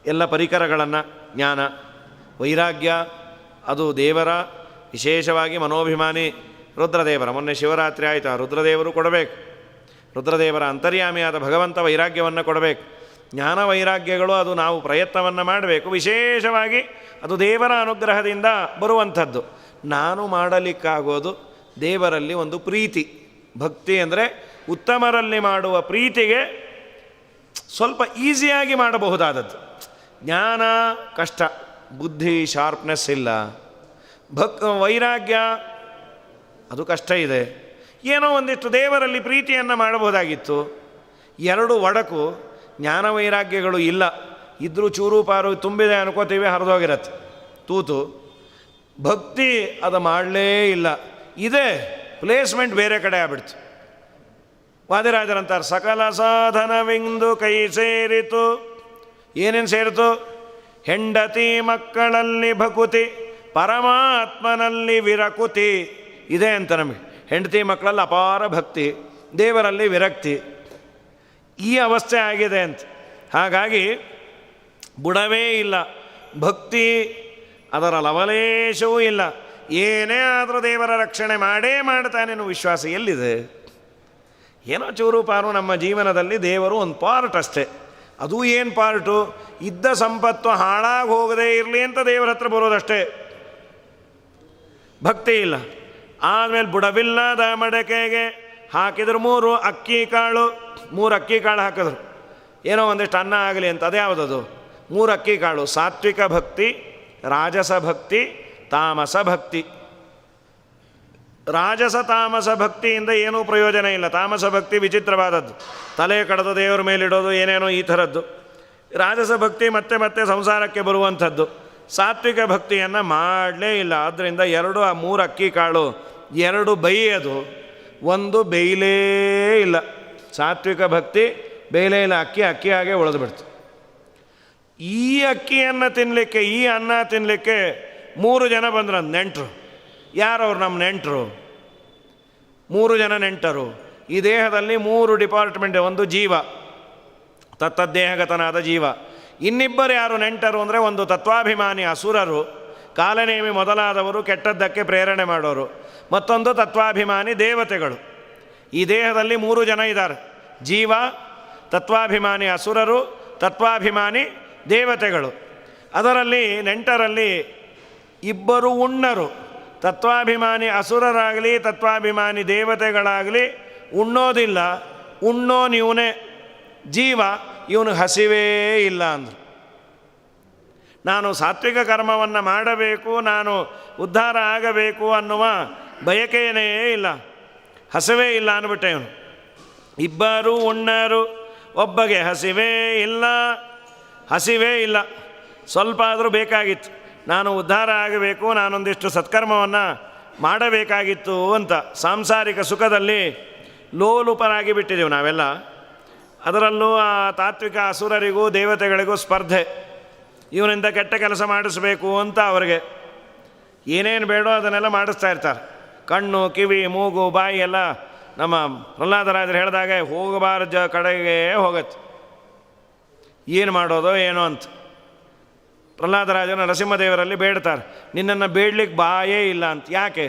ಎಲ್ಲ ಪರಿಕರಗಳನ್ನು ಜ್ಞಾನ. ವೈರಾಗ್ಯ ಅದು ದೇವರ, ವಿಶೇಷವಾಗಿ ಮನೋಭಿಮಾನಿ ರುದ್ರದೇವರ. ಮೊನ್ನೆ ಶಿವರಾತ್ರಿ ಆಯಿತು, ರುದ್ರದೇವರು ಕೊಡಬೇಕು. ರುದ್ರದೇವರ ಅಂತರ್ಯಾಮಿಯಾದ ಭಗವಂತ ವೈರಾಗ್ಯವನ್ನು ಕೊಡಬೇಕು. ಜ್ಞಾನ ವೈರಾಗ್ಯಗಳು ಅದು ನಾವು ಪ್ರಯತ್ನವನ್ನು ಮಾಡಬೇಕು. ವಿಶೇಷವಾಗಿ ಅದು ದೇವರ ಅನುಗ್ರಹದಿಂದ ಬರುವಂಥದ್ದು. ನಾನು ಮಾಡಲಿಕ್ಕಾಗೋದು ದೇವರಲ್ಲಿ ಒಂದು ಪ್ರೀತಿ. ಭಕ್ತಿ ಅಂದರೆ ಉತ್ತಮರಲ್ಲಿ ಮಾಡುವ ಪ್ರೀತಿಗೆ ಸ್ವಲ್ಪ ಈಸಿಯಾಗಿ ಮಾಡಬಹುದಾದದ್ದು. ಜ್ಞಾನ ಕಷ್ಟ, ಬುದ್ಧಿ ಶಾರ್ಪ್ನೆಸ್ ಇಲ್ಲ. ವೈರಾಗ್ಯ ಅದು ಕಷ್ಟ ಇದೆ. ಏನೋ ಒಂದಿಷ್ಟು ದೇವರಲ್ಲಿ ಪ್ರೀತಿಯನ್ನು ಮಾಡಬಹುದಾಗಿತ್ತು. ಎರಡು ಒಡಕು. ಜ್ಞಾನ ವೈರಾಗ್ಯಗಳು ಇಲ್ಲ, ಇದ್ದರೂ ಚೂರು ಪಾರು ತುಂಬಿದೆ ಅನ್ಕೋತೀವಿ, ಹರಿದೋಗಿರತ್ತೆ ತೂತು. ಭಕ್ತಿ ಅದು ಮಾಡಲೇ ಇಲ್ಲ, ಇದೆ ಪ್ಲೇಸ್ಮೆಂಟ್ ಬೇರೆ ಕಡೆ ಆಗ್ಬಿಡ್ತು. ವಾದಿರಾಜರಂತಾರೆ, ಸಕಲ ಸಾಧನವಿಂದು ಕೈ ಸೇರಿತು. ಏನೇನು ಸೇರಿತು? ಹೆಂಡತಿ ಮಕ್ಕಳಲ್ಲಿ ಭಕುತಿ, ಪರಮಾತ್ಮನಲ್ಲಿ ವಿರಕುತಿ. ಇದೆ ಅಂತ ನಮಗೆ. ಹೆಂಡತಿ ಮಕ್ಕಳಲ್ಲಿ ಅಪಾರ ಭಕ್ತಿ, ದೇವರಲ್ಲಿ ವಿರಕ್ತಿ. ಈ ಅವಸ್ಥೆ ಆಗಿದೆ ಅಂತ. ಹಾಗಾಗಿ ಬುಡವೇ ಇಲ್ಲ, ಭಕ್ತಿ ಅದರ ಲವಲೇಶವೂ ಇಲ್ಲ. ಏನೇ ಆದರೂ ದೇವರ ರಕ್ಷಣೆ ಮಾಡೇ ಮಾಡ್ತಾನೇನು ವಿಶ್ವಾಸ ಎಲ್ಲಿದೆ? ಏನೋ ಚೂರು ಪಾರು ನಮ್ಮ ಜೀವನದಲ್ಲಿ ದೇವರು ಒಂದು ಪಾರ್ಟ್ ಅಷ್ಟೇ. ಅದು ಏನು ಪಾರ್ಟು? ಇದ್ದ ಸಂಪತ್ತು ಹಾಳಾಗಿ ಹೋಗದೇ ಇರಲಿ ಅಂತ ದೇವರ ಹತ್ರ ಬರೋದಷ್ಟೇ. ಭಕ್ತಿ ಇಲ್ಲ. ಆದಮೇಲೆ ಬುಡವಿಲ್ಲದ ಮಡಕೆಗೆ ಹಾಕಿದ್ರು 3 ಅಕ್ಕಿ ಕಾಳು. 3 ಅಕ್ಕಿ ಕಾಳು ಹಾಕಿದ್ರು, ಏನೋ ಒಂದಿಷ್ಟು ಅನ್ನ ಆಗಲಿ ಅಂತ. ಅದೇ ಯಾವುದದು? 3 ಅಕ್ಕಿ ಕಾಳು. ಸಾತ್ವಿಕ ಭಕ್ತಿ, ರಾಜಸ ಭಕ್ತಿ, ತಾಮಸ ಭಕ್ತಿ. ರಾಜಸ ತಾಮಸ ಭಕ್ತಿಯಿಂದ ಏನೂ ಪ್ರಯೋಜನ ಇಲ್ಲ. ತಾಮಸ ಭಕ್ತಿ ವಿಚಿತ್ರವಾದದ್ದು, ತಲೆ ಕಳೆದು ದೇವರ ಮೇಲಿಡೋದು, ಏನೇನೋ ಈ ಥರದ್ದು. ರಾಜಸ ಭಕ್ತಿ ಮತ್ತೆ ಮತ್ತೆ ಸಂಸಾರಕ್ಕೆ ಬರುವಂಥದ್ದು. ಸಾತ್ವಿಕ ಭಕ್ತಿಯನ್ನು ಮಾಡಲೇ ಇಲ್ಲ. ಆದ್ದರಿಂದ 3 ಅಕ್ಕಿ ಕಾಳು 2 ಬೈಯೋದು, 1 ಬೇಯಲೇ ಇಲ್ಲ. ಸಾತ್ವಿಕ ಭಕ್ತಿ ಬೇಯಲೇ ಇಲ್ಲ, ಅಕ್ಕಿ ಹಾಗೆ ಉಳಿದು ಬಿಡ್ತು. ಈ ಅಕ್ಕಿಯನ್ನು ತಿನ್ನಲಿಕ್ಕೆ, ಈ ಅನ್ನ ತಿನ್ನಲಿಕ್ಕೆ 3 ಜನ ಬಂದ್ರು ನೆಂಟರು. ಯಾರವ್ರು? ನಮ್ಮ ನೆಂಟರು. 3 ಜನ ನೆಂಟರು. ಈ ದೇಹದಲ್ಲಿ 3 ಡಿಪಾರ್ಟ್ಮೆಂಟ್. ಒಂದು ಜೀವ, ತತ್ತದ್ದೇಹಗತನಾದ ಜೀವ. ಇನ್ನಿಬ್ಬರು ಯಾರು ನೆಂಟರು ಅಂದರೆ, ಒಂದು ತತ್ವಾಭಿಮಾನಿ ಅಸುರರು, ಕಾಲನೇಮಿ ಮೊದಲಾದವರು ಕೆಟ್ಟದ್ದಕ್ಕೆ ಪ್ರೇರಣೆ ಮಾಡೋರು. ಮತ್ತೊಂದು ತತ್ವಾಭಿಮಾನಿ ದೇವತೆಗಳು. ಈ ದೇಹದಲ್ಲಿ 3 ಜನ ಇದ್ದಾರೆ: ಜೀವ, ತತ್ವಾಭಿಮಾನಿ ಅಸುರರು, ತತ್ವಾಭಿಮಾನಿ ದೇವತೆಗಳು. ಅದರಲ್ಲಿ ನೆಂಟರಲ್ಲಿ 2 ಉಣ್ಣರು. ತತ್ವಾಭಿಮಾನಿ ಅಸುರರಾಗಲಿ ತತ್ವಾಭಿಮಾನಿ ದೇವತೆಗಳಾಗಲಿ ಉಣ್ಣೋದಿಲ್ಲ. ಉಣ್ಣೋನಿವನೇ ಜೀವ. ಇವನು ಹಸಿವೇ ಇಲ್ಲ ಅಂದರು. ನಾನು ಸಾತ್ವಿಕ ಕರ್ಮವನ್ನು ಮಾಡಬೇಕು, ನಾನು ಉದ್ಧಾರ ಆಗಬೇಕು ಅನ್ನುವ ಬಯಕೆಯೇ ಇಲ್ಲ, ಹಸಿವೇ ಇಲ್ಲ ಅಂದ್ಬಿಟ್ಟೆ ಇವನು. 2 ಉಣ್ಣರು, ಒಬ್ಬಗೆ ಹಸಿವೇ ಇಲ್ಲ. ಹಸಿವೇ ಇಲ್ಲ, ಸ್ವಲ್ಪ ಆದರೂ ಬೇಕಾಗಿತ್ತು. ನಾನು ಉದ್ಧಾರ ಆಗಬೇಕು, ನಾನೊಂದಿಷ್ಟು ಸತ್ಕರ್ಮವನ್ನು ಮಾಡಬೇಕಾಗಿತ್ತು ಅಂತ. ಸಾಂಸಾರಿಕ ಸುಖದಲ್ಲಿ ಲೋಲುಪರಾಗಿ ಬಿಟ್ಟಿದ್ದೀವಿ ನಾವೆಲ್ಲ. ಅದರಲ್ಲೂ ಆ ತಾತ್ವಿಕ ಅಸುರರಿಗೂ ದೇವತೆಗಳಿಗೂ ಸ್ಪರ್ಧೆ. ಇವನಿಂದ ಕೆಟ್ಟ ಕೆಲಸ ಮಾಡಿಸಬೇಕು ಅಂತ ಅವರಿಗೆ ಏನೇನು ಬೇಡೋ ಅದನ್ನೆಲ್ಲ ಮಾಡಿಸ್ತಾ ಇರ್ತಾರೆ. ಕಣ್ಣು, ಕಿವಿ, ಮೂಗು, ಬಾಯಿ ಎಲ್ಲ ನಮ್ಮ ಪ್ರಹ್ಲಾದರಾಜರು ಹೇಳಿದಾಗೆ ಹೋಗಬಾರ್ದ ಕಡೆಗೆ ಹೋಗತ್ತೆ. ಏನು ಮಾಡೋದೋ ಏನೋ ಅಂತ ಪ್ರಹ್ಲಾದರಾಜರು ನರಸಿಂಹದೇವರಲ್ಲಿ ಬೇಡ್ತಾರೆ, ನಿನ್ನನ್ನು ಬೇಡ್ಲಿಕ್ಕೆ ಬಾಯೇ ಇಲ್ಲ ಅಂತ. ಯಾಕೆ?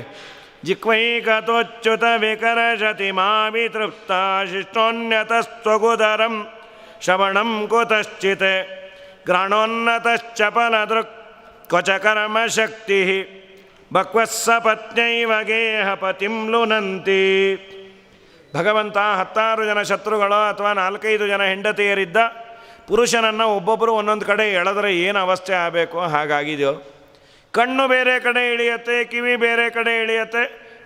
ಜಿಕ್ವೈಕತೋಚ್ಯುತ ವಿಕರಶತಿ ಮಾವಿ ತೃಪ್ತ ಶಿಷ್ಟೋನ್ಯತಸ್ತ್ವಗುದರಂ ಶ್ರವಣಂ ಕುತಶ್ಚಿತ್ ಗ್ರಾಣೋನ್ನತಶ್ಚಪಲದೃಕ್ ಕ್ವಚ ಕರ್ಮಶಕ್ತಿ ಬಕ್ವಸ್ಸ ಪತ್ನೈವ ಗೇಹ ಪತಿಂ ಲುನಂತಿ. ಭಗವಂತ 16 ಜನ ಶತ್ರುಗಳು ಅಥವಾ 4-5 ಜನ ಹೆಂಡತಿಯರಿದ್ದ ಪುರುಷನನ್ನು ಒಬ್ಬೊಬ್ಬರು ಒಂದೊಂದು ಕಡೆ ಎಳೆದ್ರೆ ಏನು ಅವಸ್ಥೆ ಆಗಬೇಕು ಹಾಗಾಗಿದೆಯೋ. ಕಣ್ಣು ಬೇರೆ ಕಡೆ ಇಳಿಯತ್ತೆ, ಕಿವಿ ಬೇರೆ ಕಡೆ ಇಳಿಯತ್ತೆ.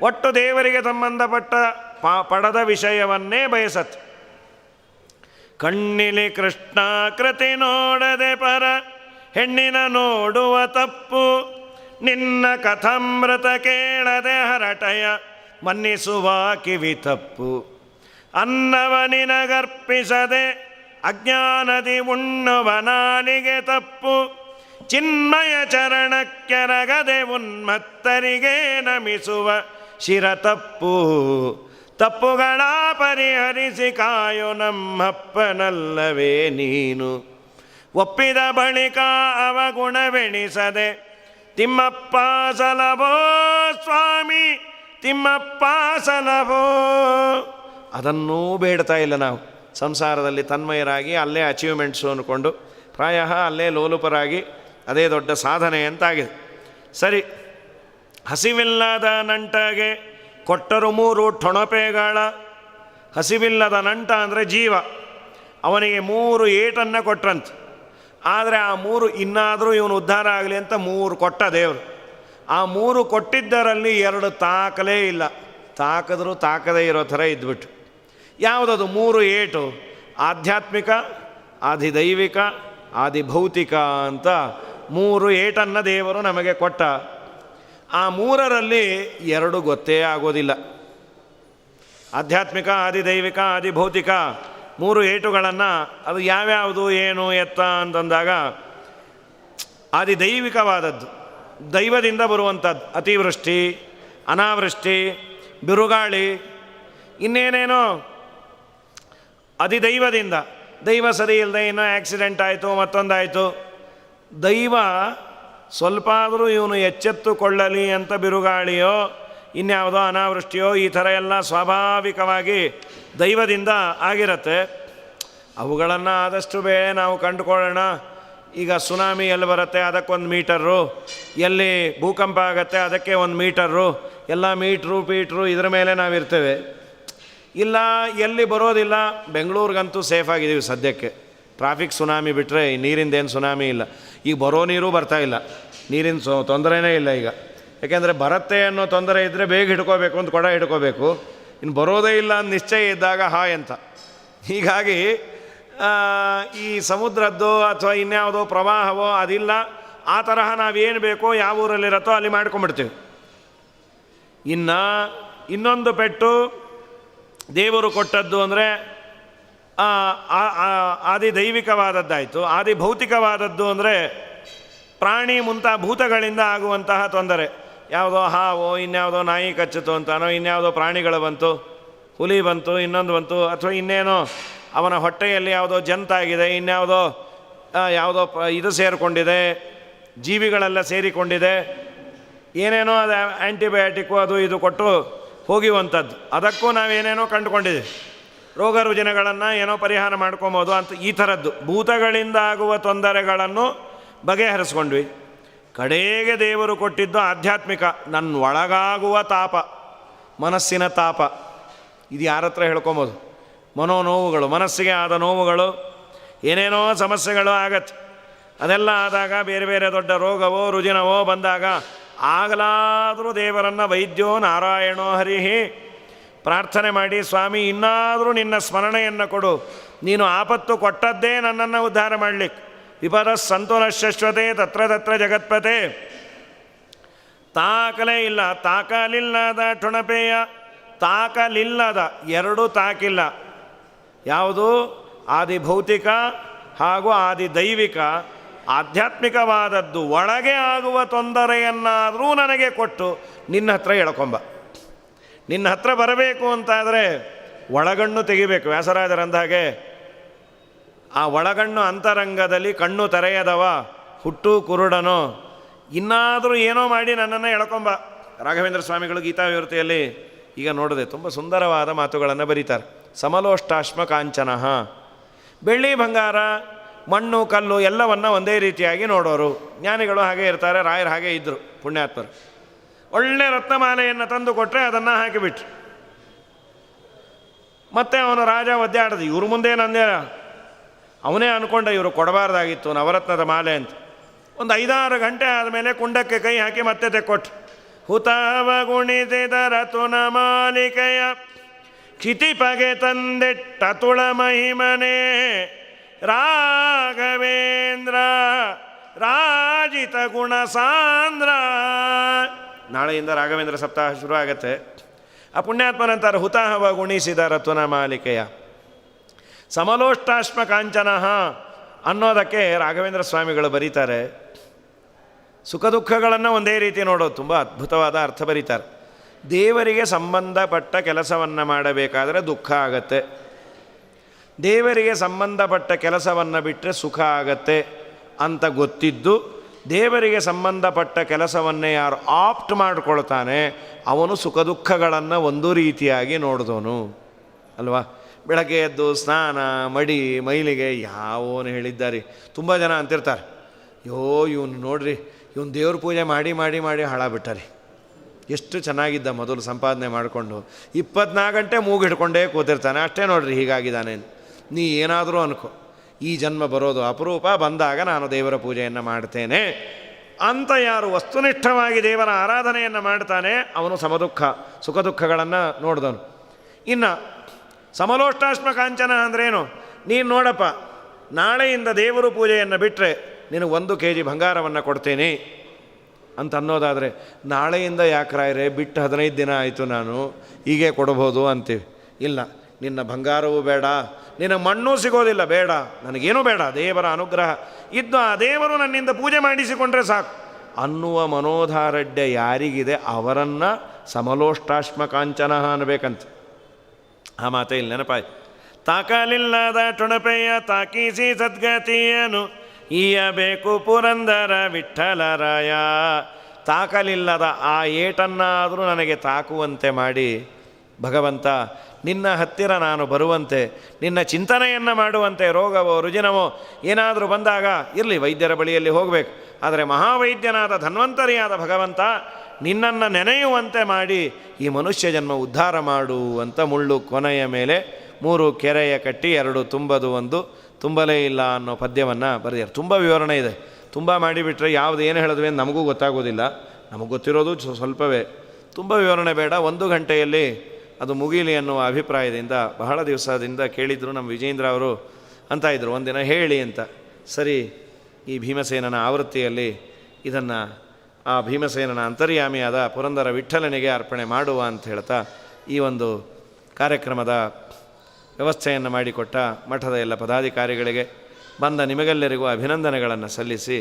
ಒಟ್ಟು ದೇವರಿಗೆ ಸಂಬಂಧಪಟ್ಟ ಪಡದ ವಿಷಯವನ್ನೇ ಬಯಸತ್ತೆ. ಕಣ್ಣಿಲಿ ಕೃಷ್ಣಾಕೃತಿ ನೋಡದೆ ಪರ ಹೆಣ್ಣಿನ ನೋಡುವ ತಪ್ಪು, ನಿನ್ನ ಕಥಾಮೃತ ಕೇಳದೆ ಹರಟಯ ಮನ್ನಿಸುವ ಕಿವಿ ತಪ್ಪು. ಅನ್ನವ ನಿನಗರ್ಪಿಸದೆ ಅಜ್ಞಾನದಿ ಉಣ್ಣುವ ನಾಲಿಗೆ ತಪ್ಪು, ಚಿನ್ಮಯ ಚರಣಕ್ಕೆರಗದೆ ಉನ್ಮತ್ತರಿಗೆ ನಮಿಸುವ ಶಿರ ತಪ್ಪು. ತಪ್ಪುಗಳ ಪರಿಹರಿಸಿ ಕಾಯೋ ನಮ್ಮಪ್ಪನಲ್ಲವೇ ನೀನು, ಒಪ್ಪಿದ ಬಳಿಕ ಅವಗುಣವೆಣಿಸದೆ ತಿಮ್ಮಪ್ಪ ಸಲಭೋ ಸ್ವಾಮಿ ತಿಮ್ಮಪ್ಪ ಸಲಭೋ. ಅದನ್ನೂ ಬೇಡ್ತಾ ಇಲ್ಲ ನಾವು. ಸಂಸಾರದಲ್ಲಿ ತನ್ಮಯರಾಗಿ ಅಲ್ಲೇ ಅಚೀವ್ಮೆಂಟ್ಸು ಅಂದ್ಕೊಂಡು ಪ್ರಾಯ ಅಲ್ಲೇ ಲೋಲುಪರಾಗಿ ಅದೇ ದೊಡ್ಡ ಸಾಧನೆ ಅಂತಾಗಿದೆ. ಸರಿ, ಹಸಿವಿಲ್ಲದ ನಂಟಗೆ ಕೊಟ್ಟರು 3 ಟೊಣಪೆಗಳ. ಹಸಿವಿಲ್ಲದ ನಂಟ ಅಂದರೆ ಜೀವ, ಅವನಿಗೆ 3 ಏಟನ್ನು ಕೊಟ್ರಂತೆ. ಆದರೆ ಆ 3 ಇನ್ನಾದರೂ ಇವನು ಉದ್ಧಾರ ಆಗಲಿ ಅಂತ 3 ಕೊಟ್ಟ ದೇವರು. ಆ 3 ಕೊಟ್ಟಿದ್ದರಲ್ಲಿ 2 ತಾಕಲೇ ಇಲ್ಲ, ತಾಕಿದ್ರೂ ತಾಕದೇ ಇರೋ ಥರ ಇದ್ಬಿಟ್ಟು. ಯಾವುದದು 3 ಏಟು? ಆಧ್ಯಾತ್ಮಿಕ, ಆದಿದೈವಿಕ, ಆದಿಭೌತಿಕ ಅಂತ 3 ಏಟನ್ನು ದೇವರು ನಮಗೆ ಕೊಟ್ಟ. ಆ 3ರಲ್ಲಿ 2 ಗೊತ್ತೇ ಆಗೋದಿಲ್ಲ. ಆಧ್ಯಾತ್ಮಿಕ, ಆದಿದೈವಿಕ, ಆದಿಭೌತಿಕ 3 ಏಟುಗಳನ್ನು ಅದು ಯಾವ್ಯಾವುದು ಏನು ಎತ್ತ ಅಂತಂದಾಗ, ಆದಿದೈವಿಕವಾದದ್ದು ದೈವದಿಂದ ಬರುವಂಥದ್ದು, ಅತಿವೃಷ್ಟಿ, ಅನಾವೃಷ್ಟಿ, ಬಿರುಗಾಳಿ, ಇನ್ನೇನೇನೋ ಅಧಿದೈವದಿಂದ. ದೈವ ಸರಿ ಇಲ್ಲದೆ ಇನ್ನೂ ಆಕ್ಸಿಡೆಂಟ್ ಆಯಿತು, ಮತ್ತೊಂದಾಯಿತು. ದೈವ ಸ್ವಲ್ಪ ಆದರೂ ಇವನು ಎಚ್ಚೆತ್ತುಕೊಳ್ಳಲಿ ಅಂತ ಬಿರುಗಾಳಿಯೋ ಇನ್ಯಾವುದೋ ಅನಾವೃಷ್ಟಿಯೋ ಈ ಥರ ಎಲ್ಲ ಸ್ವಾಭಾವಿಕವಾಗಿ ದೈವದಿಂದ ಆಗಿರುತ್ತೆ. ಅವುಗಳನ್ನು ಆದಷ್ಟು ಬೇಳೆ ನಾವು ಕಂಡುಕೊಳ್ಳೋಣ. ಈಗ ಸುನಾಮಿ ಎಲ್ಲಿ ಬರುತ್ತೆ ಅದಕ್ಕೊಂದು ಮೀಟರು, ಎಲ್ಲಿ ಭೂಕಂಪ ಆಗುತ್ತೆ ಅದಕ್ಕೆ 1 ಮೀಟರು, ಎಲ್ಲ ಮೀಟ್ರು ಪೀಟ್ರು ಇದರ ಮೇಲೆ ನಾವಿರ್ತೇವೆ. ಇಲ್ಲ ಎಲ್ಲಿ ಬರೋದಿಲ್ಲ, ಬೆಂಗಳೂರಿಗಂತೂ ಸೇಫಾಗಿದ್ದೀವಿ ಸದ್ಯಕ್ಕೆ. ಟ್ರಾಫಿಕ್ ಸುನಾಮಿ ಬಿಟ್ಟರೆ ನೀರಿಂದೇನು ಸುನಾಮಿ ಇಲ್ಲ. ಈಗ ಬರೋ ನೀರು ಬರ್ತಾ ಇಲ್ಲ, ನೀರಿನ ತೊಂದರೆನೇ ಇಲ್ಲ ಈಗ. ಯಾಕೆಂದರೆ ಬರುತ್ತೆ ಅನ್ನೋ ತೊಂದರೆ ಇದ್ದರೆ ಬೇಗ ಹಿಡ್ಕೋಬೇಕು ಅಂತ ಕೊಡ ಹಿಡ್ಕೋಬೇಕು. ಇನ್ನು ಬರೋದೇ ಇಲ್ಲ ಅಂತ ನಿಶ್ಚಯ ಇದ್ದಾಗ ಹಾಯ್ ಅಂತ. ಹೀಗಾಗಿ ಈ ಸಮುದ್ರದ್ದು ಅಥವಾ ಇನ್ಯಾವುದೋ ಪ್ರವಾಹವೋ ಅದಿಲ್ಲ. ಆ ತರಹ ನಾವೇನು ಬೇಕೋ ಯಾವ ಊರಲ್ಲಿರತ್ತೋ ಅಲ್ಲಿ ಮಾಡ್ಕೊಂಬಿಡ್ತೀವಿ. ಇನ್ನು ಇನ್ನೊಂದು ಪೆಟ್ಟು ದೇವರು ಕೊಟ್ಟದ್ದು ಅಂದರೆ ಆದಿದೈವಿಕವಾದದ್ದಾಯಿತು. ಆದಿಭೌತಿಕವಾದದ್ದು ಅಂದರೆ ಪ್ರಾಣಿ ಭೂತಗಳಿಂದ ಆಗುವಂತಹ ತೊಂದರೆ. ಯಾವುದೋ ಹಾವೋ ಇನ್ಯಾವುದೋ ನಾಯಿ ಕಚ್ಚಿತು ಅಂತಾನೋ, ಇನ್ಯಾವುದೋ ಪ್ರಾಣಿಗಳು ಬಂತು, ಹುಲಿ ಬಂತು, ಇನ್ನೊಂದು ಬಂತು, ಅಥವಾ ಇನ್ನೇನೋ ಅವನ ಹೊಟ್ಟೆಯಲ್ಲಿ ಯಾವುದೋ ಜಂತಾಗಿದೆ, ಇನ್ಯಾವುದೋ ಯಾವುದೋ ಇದು ಸೇರಿಕೊಂಡಿದೆ, ಜೀವಿಗಳೆಲ್ಲ ಸೇರಿಕೊಂಡಿದೆ, ಏನೇನೋ ಅದು ಆ್ಯಂಟಿಬಯೋಟಿಕ್ಕು ಅದು ಇದು ಕೊಟ್ಟು ಹೋಗುವಂಥದ್ದು. ಅದಕ್ಕೂ ನಾವೇನೇನೋ ಕಂಡುಕೊಂಡಿದ್ದೀವಿ. ರೋಗ ರುಜಿನಗಳನ್ನು ಏನೋ ಪರಿಹಾರ ಮಾಡ್ಕೊಬೋದು ಅಂತ. ಈ ಥರದ್ದು ಭೂತಗಳಿಂದ ಆಗುವ ತೊಂದರೆಗಳನ್ನು ಬಗೆಹರಿಸ್ಕೊಂಡ್ವಿ. ಕಡೆಗೆ ದೇವರು ಕೊಟ್ಟಿದ್ದು ಆಧ್ಯಾತ್ಮಿಕ, ನನ್ನ ಒಳಗಾಗುವ ತಾಪ, ಮನಸ್ಸಿನ ತಾಪ. ಇದು ಯಾರ ಹತ್ರ ಹೇಳ್ಕೊಬೋದು? ಮನೋನೋವುಗಳು, ಮನಸ್ಸಿಗೆ ಆದ ನೋವುಗಳು, ಏನೇನೋ ಸಮಸ್ಯೆಗಳು ಆಗತ್ತೆ. ಅದೆಲ್ಲ ಆದಾಗ ಬೇರೆ ಬೇರೆ ದೊಡ್ಡ ರೋಗವೋ ರುಜಿನವೋ ಬಂದಾಗ ಆಗಲಾದರೂ ದೇವರನ್ನು ವೈದ್ಯೋ ನಾರಾಯಣೋ ಹರಿಹಿ ಪ್ರಾರ್ಥನೆ ಮಾಡಿ, ಸ್ವಾಮಿ ಇನ್ನಾದರೂ ನಿನ್ನ ಸ್ಮರಣೆಯನ್ನು ಕೊಡು, ನೀನು ಆಪತ್ತು ಕೊಟ್ಟದ್ದೇ ನನ್ನನ್ನು ಉದ್ಧಾರ ಮಾಡಲಿಕ್ಕೆ. ವಿಪದ ಸಂತುನಶ್ವತೆ ತತ್ರ ತತ್ರ ಜಗತ್ಪತೆ. ತಾಕಲೇ ಇಲ್ಲ, ತಾಕಲಿಲ್ಲದ ಟೊಣಪೆಯ, ತಾಕಲಿಲ್ಲದ 2 ತಾಕಿಲ್ಲ. ಯಾವುದು? ಆದಿಭೌತಿಕ ಹಾಗೂ ಆದಿದೈವಿಕ. ಆಧ್ಯಾತ್ಮಿಕವಾದದ್ದು ಒಳಗೆ ಆಗುವ ತೊಂದರೆಯನ್ನಾದರೂ ನನಗೆ ಕೊಟ್ಟು ನಿನ್ನ ಹತ್ರ ಎಳ್ಕೊಂಬ. ನಿನ್ನ ಹತ್ರ ಬರಬೇಕು ಅಂತಾದರೆ ಒಳಗಣ್ಣು ತೆಗಿಬೇಕು. ವ್ಯಾಸರಾಜರಂದ ಹಾಗೆ ಆ ಒಳಗಣ್ಣು ಅಂತರಂಗದಲ್ಲಿ ಕಣ್ಣು ತೆರೆಯದವ ಹುಟ್ಟು ಕುರುಡನೋ, ಇನ್ನಾದರೂ ಏನೋ ಮಾಡಿ ನನ್ನನ್ನು ಎಳ್ಕೊಂಬ. ರಾಘವೇಂದ್ರ ಸ್ವಾಮಿಗಳು ಗೀತಾವಿವೃತ್ತಿಯಲ್ಲಿ ಈಗ ನೋಡಿದೆ ತುಂಬ ಸುಂದರವಾದ ಮಾತುಗಳನ್ನು ಬರೀತಾರೆ. ಸಮಲೋಷ್ಟಾಶ್ಮ ಕಾಂಚನ, ಬೆಳ್ಳಿ ಬಂಗಾರ ಮಣ್ಣು ಕಲ್ಲು ಎಲ್ಲವನ್ನು ಒಂದೇ ರೀತಿಯಾಗಿ ನೋಡೋರು ಜ್ಞಾನಿಗಳು ಹಾಗೆ ಇರ್ತಾರೆ. ರಾಯರು ಹಾಗೆ ಇದ್ದರು, ಪುಣ್ಯಾತ್ಮರು. ಒಳ್ಳೆ ರತ್ನಮಾಲೆಯನ್ನು ತಂದು ಕೊಟ್ಟರೆ ಅದನ್ನು ಹಾಕಿಬಿಟ್ರು. ಮತ್ತೆ ಅವನು ರಾಜ ಒದ್ದಾಡ್ದು, ಇವ್ರ ಮುಂದೆ ನಂದೇ. ಅವನೇ ಅಂದ್ಕೊಂಡ ಇವರು ಕೊಡಬಾರ್ದಾಗಿತ್ತು ನವರತ್ನದ ಮಾಲೆ ಅಂತ. ಒಂದು 5-6 ಗಂಟೆ ಆದಮೇಲೆ ಕುಂಡಕ್ಕೆ ಕೈ ಹಾಕಿ ಮತ್ತೆ ತೆಕ್ಕೊಟ್ರು. ಹುತಾವ ಗುಣಿಸಿದ ರತುನ ಮಾಲಿಕೆಯ ಕ್ಷಿತಿಪಗೆ ತಂದಿಟ್ಟ ತುಳ ಮಹಿಮನೆ ರಾಘವೇಂದ್ರ ರಾಜಿತ ಗುಣ ಸಾಂದ್ರ. ನಾಳೆಯಿಂದ ರಾಘವೇಂದ್ರ ಸಪ್ತಾಹ ಶುರು ಆಗತ್ತೆ. ಆ ಪುಣ್ಯಾತ್ಮನಂತಾರೆ ಹುತಾಹವ ಗುಣಿಸಿದ ರತ್ನ ಮಾಲಿಕೆಯ ಸಮಲೋಷ್ಟಾಶ್ಮ ಕಾಂಚನ ಅನ್ನೋದಕ್ಕೆ ರಾಘವೇಂದ್ರ ಸ್ವಾಮಿಗಳು ಬರೀತಾರೆ. ಸುಖ ದುಃಖಗಳನ್ನು ಒಂದೇ ರೀತಿ ನೋಡೋದು, ತುಂಬ ಅದ್ಭುತವಾದ ಅರ್ಥ ಬರೀತಾರೆ. ದೇವರಿಗೆ ಸಂಬಂಧಪಟ್ಟ ಕೆಲಸವನ್ನು ಮಾಡಬೇಕಾದರೆ ದುಃಖ ಆಗತ್ತೆ, ದೇವರಿಗೆ ಸಂಬಂಧಪಟ್ಟ ಕೆಲಸವನ್ನು ಬಿಟ್ಟರೆ ಸುಖ ಆಗತ್ತೆ ಅಂತ ಗೊತ್ತಿದ್ದು ದೇವರಿಗೆ ಸಂಬಂಧಪಟ್ಟ ಕೆಲಸವನ್ನೇ ಯಾರು ಆಪ್ಟ್ ಮಾಡಿಕೊಳ್ತಾನೆ ಅವನು ಸುಖ ದುಃಖಗಳನ್ನು ಒಂದು ರೀತಿಯಾಗಿ ನೋಡಿದವನು ಅಲ್ವಾ. ಬೆಳಗ್ಗೆ ಎದ್ದು ಸ್ನಾನ ಮಡಿ ಮೈಲಿಗೆ ಯಾವನು ಹೇಳಿದ್ದಾರೆ. ತುಂಬ ಜನ ಅಂತಿರ್ತಾರೆ, ಇವನು ನೋಡ್ರಿ, ಇವನು ದೇವ್ರ ಪೂಜೆ ಮಾಡಿ ಮಾಡಿ ಮಾಡಿ ಹಾಳಾಗ್ಬಿಟ್ಟಾರೆ. ಎಷ್ಟು ಚೆನ್ನಾಗಿದ್ದ ಮೊದಲು ಸಂಪಾದನೆ ಮಾಡಿಕೊಂಡು 24 ಗಂಟೆ ಮೂಗು ಹಿಡ್ಕೊಂಡೇ ಕೂತಿರ್ತಾನೆ, ಅಷ್ಟೇ ನೋಡ್ರಿ ಹೀಗಾಗಿದ್ದಾನೆ. ನೀ ಏನಾದರೂ ಅನ್ಕೋ, ಈ ಜನ್ಮ ಬರೋದು ಅಪರೂಪ, ಬಂದಾಗ ನಾನು ದೇವರ ಪೂಜೆಯನ್ನು ಮಾಡ್ತೇನೆ ಅಂತ ಯಾರು ವಸ್ತುನಿಷ್ಠವಾಗಿ ದೇವರ ಆರಾಧನೆಯನ್ನು ಮಾಡ್ತಾನೆ ಅವನು ಸಮದುಃಖ ಸುಖ ದುಃಖಗಳನ್ನು ನೋಡಿದವನು. ಇನ್ನು ಸಮಲೋಷ್ಟಾಶ್ಮ ಕಾಂಚನ ಅಂದ್ರೇನು? ನೀನು ನೋಡಪ್ಪ, ನಾಳೆಯಿಂದ ದೇವರು ಪೂಜೆಯನ್ನು ಬಿಟ್ಟರೆ ನಿನಗೆ 1 kg ಬಂಗಾರವನ್ನು ಕೊಡ್ತೇನೆ ಅಂತ ಅನ್ನೋದಾದರೆ, ನಾಳೆಯಿಂದ ಯಾಕ್ರಾಯ್ರೆ ಬಿಟ್ಟು 15 ದಿನ ಆಯಿತು, ನಾನು ಹೀಗೆ ಕೊಡ್ಬೋದು ಅಂತೀವಿ. ಇಲ್ಲ, ನಿನ್ನ ಬಂಗಾರವೂ ಬೇಡ, ನಿನ್ನ ಮಣ್ಣೂ ಸಿಗೋದಿಲ್ಲ, ಬೇಡ, ನನಗೇನೂ ಬೇಡ, ದೇವರ ಅನುಗ್ರಹ ಇದ್ದು ಆ ದೇವರು ನನ್ನಿಂದ ಪೂಜೆ ಮಾಡಿಸಿಕೊಂಡ್ರೆ ಸಾಕು ಅನ್ನುವ ಮನೋಧಾರಢ್ಯ ಯಾರಿಗಿದೆ ಅವರನ್ನು ಸಮಲೋಷ್ಟಾಶ್ಮ ಕಾಂಚನ ಅನ್ನಬೇಕಂತ. ಆ ಮಾತೇ ಇಲ್ಲಿ ನೆನಪಾಯ್ತು. ತಾಕಲಿಲ್ಲದ ಟೊಣಪೆಯ ತಾಕೀಸಿ ಸದ್ಗತಿಯನು ಈಯಬೇಕು ಪುರಂದರ ವಿಠ್ಠಲರಾಯ. ತಾಕಲಿಲ್ಲದ ಆ ಏಟನ್ನಾದರೂ ನನಗೆ ತಾಕುವಂತೆ ಮಾಡಿ ಭಗವಂತ, ನಿನ್ನ ಹತ್ತಿರ ನಾನು ಬರುವಂತೆ, ನಿನ್ನ ಚಿಂತನೆಯನ್ನು ಮಾಡುವಂತೆ, ರೋಗವೋ ರುಜಿನವೋ ಏನಾದರೂ ಬಂದಾಗ ಇರಲಿ ವೈದ್ಯರ ಬಳಿಯಲ್ಲಿ ಹೋಗಬೇಕು, ಆದರೆ ಮಹಾವೈದ್ಯನಾದ ಧನ್ವಂತರಿಯಾದ ಭಗವಂತ ನಿನ್ನನ್ನು ನೆನೆಯುವಂತೆ ಮಾಡಿ ಈ ಮನುಷ್ಯ ಜನ್ಮ ಉದ್ಧಾರ ಮಾಡು ಅಂತ ಮುಳ್ಳು ಕೊನೆಯ ಮೇಲೆ 3 ಕೆರೆಯ ಕಟ್ಟಿ 2 ತುಂಬದು 1 ತುಂಬಲೇ ಇಲ್ಲ ಅನ್ನೋ ಪದ್ಯವನ್ನು ಬರೆದಿದ್ದಾರೆ. ತುಂಬ ವಿವರಣೆ ಇದೆ. ತುಂಬ ಮಾಡಿಬಿಟ್ರೆ ಯಾವುದು ಏನು ಹೇಳಿದ್ವಿ ಅಂತ ನಮಗೂ ಗೊತ್ತಾಗೋದಿಲ್ಲ, ನಮಗೆ ಗೊತ್ತಿರೋದು ಸ್ವಲ್ಪವೇ. ತುಂಬ ವಿವರಣೆ ಬೇಡ, 1 ಗಂಟೆಯಲ್ಲಿ ಅದು ಮುಗೀಲಿ ಅನ್ನುವ ಅಭಿಪ್ರಾಯದಿಂದ ಬಹಳ ದಿವಸದಿಂದ ಕೇಳಿದ್ರು. ನಮ್ಮ ವಿಜೇಂದ್ರ ಅವರು ಅಂತ ಇದ್ದರು, ಒಂದಿನ ಹೇಳಿ ಅಂತ. ಸರಿ, ಈ ಭೀಮಸೇನನ ಆವೃತ್ತಿಯಲ್ಲಿ ಇದನ್ನು ಆ ಭೀಮಸೇನನ ಅಂತರ್ಯಾಮಿಯಾದ ಪುರಂದರ ವಿಠ್ಠಲನಿಗೆ ಅರ್ಪಣೆ ಮಾಡುವ ಅಂತ ಹೇಳ್ತಾ ಈ ಒಂದು ಕಾರ್ಯಕ್ರಮದ ವ್ಯವಸ್ಥೆಯನ್ನು ಮಾಡಿಕೊಟ್ಟ ಮಠದ ಎಲ್ಲ ಪದಾಧಿಕಾರಿಗಳಿಗೆ ಬಂದ ನಿಮಗೆಲ್ಲರಿಗೂ ಅಭಿನಂದನೆಗಳನ್ನು ಸಲ್ಲಿಸಿ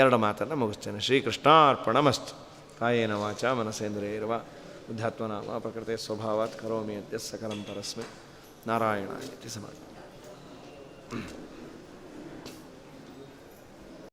2 ಮಾತನ್ನು ಮುಗಿಸ್ತೇನೆ. ಶ್ರೀಕೃಷ್ಣಾರ್ಪಣಮಸ್ತು. ಕಾಯೇನ ವಾಚ ಮನಸೇಂದ್ರಿಯೈರ್ವಾ ಬುದ್ಧಾತ್ಮನಾಮ ಪ್ರಕೃತಿ ಸ್ವಭಾವಾತ್ ಕರೋಮಿ ಯದ್ಯತ್ ಸಕಲಂ ಪರಸ್ಮೈ ನಾರಾಯಣ ಇತಿ ಸಮಾನ.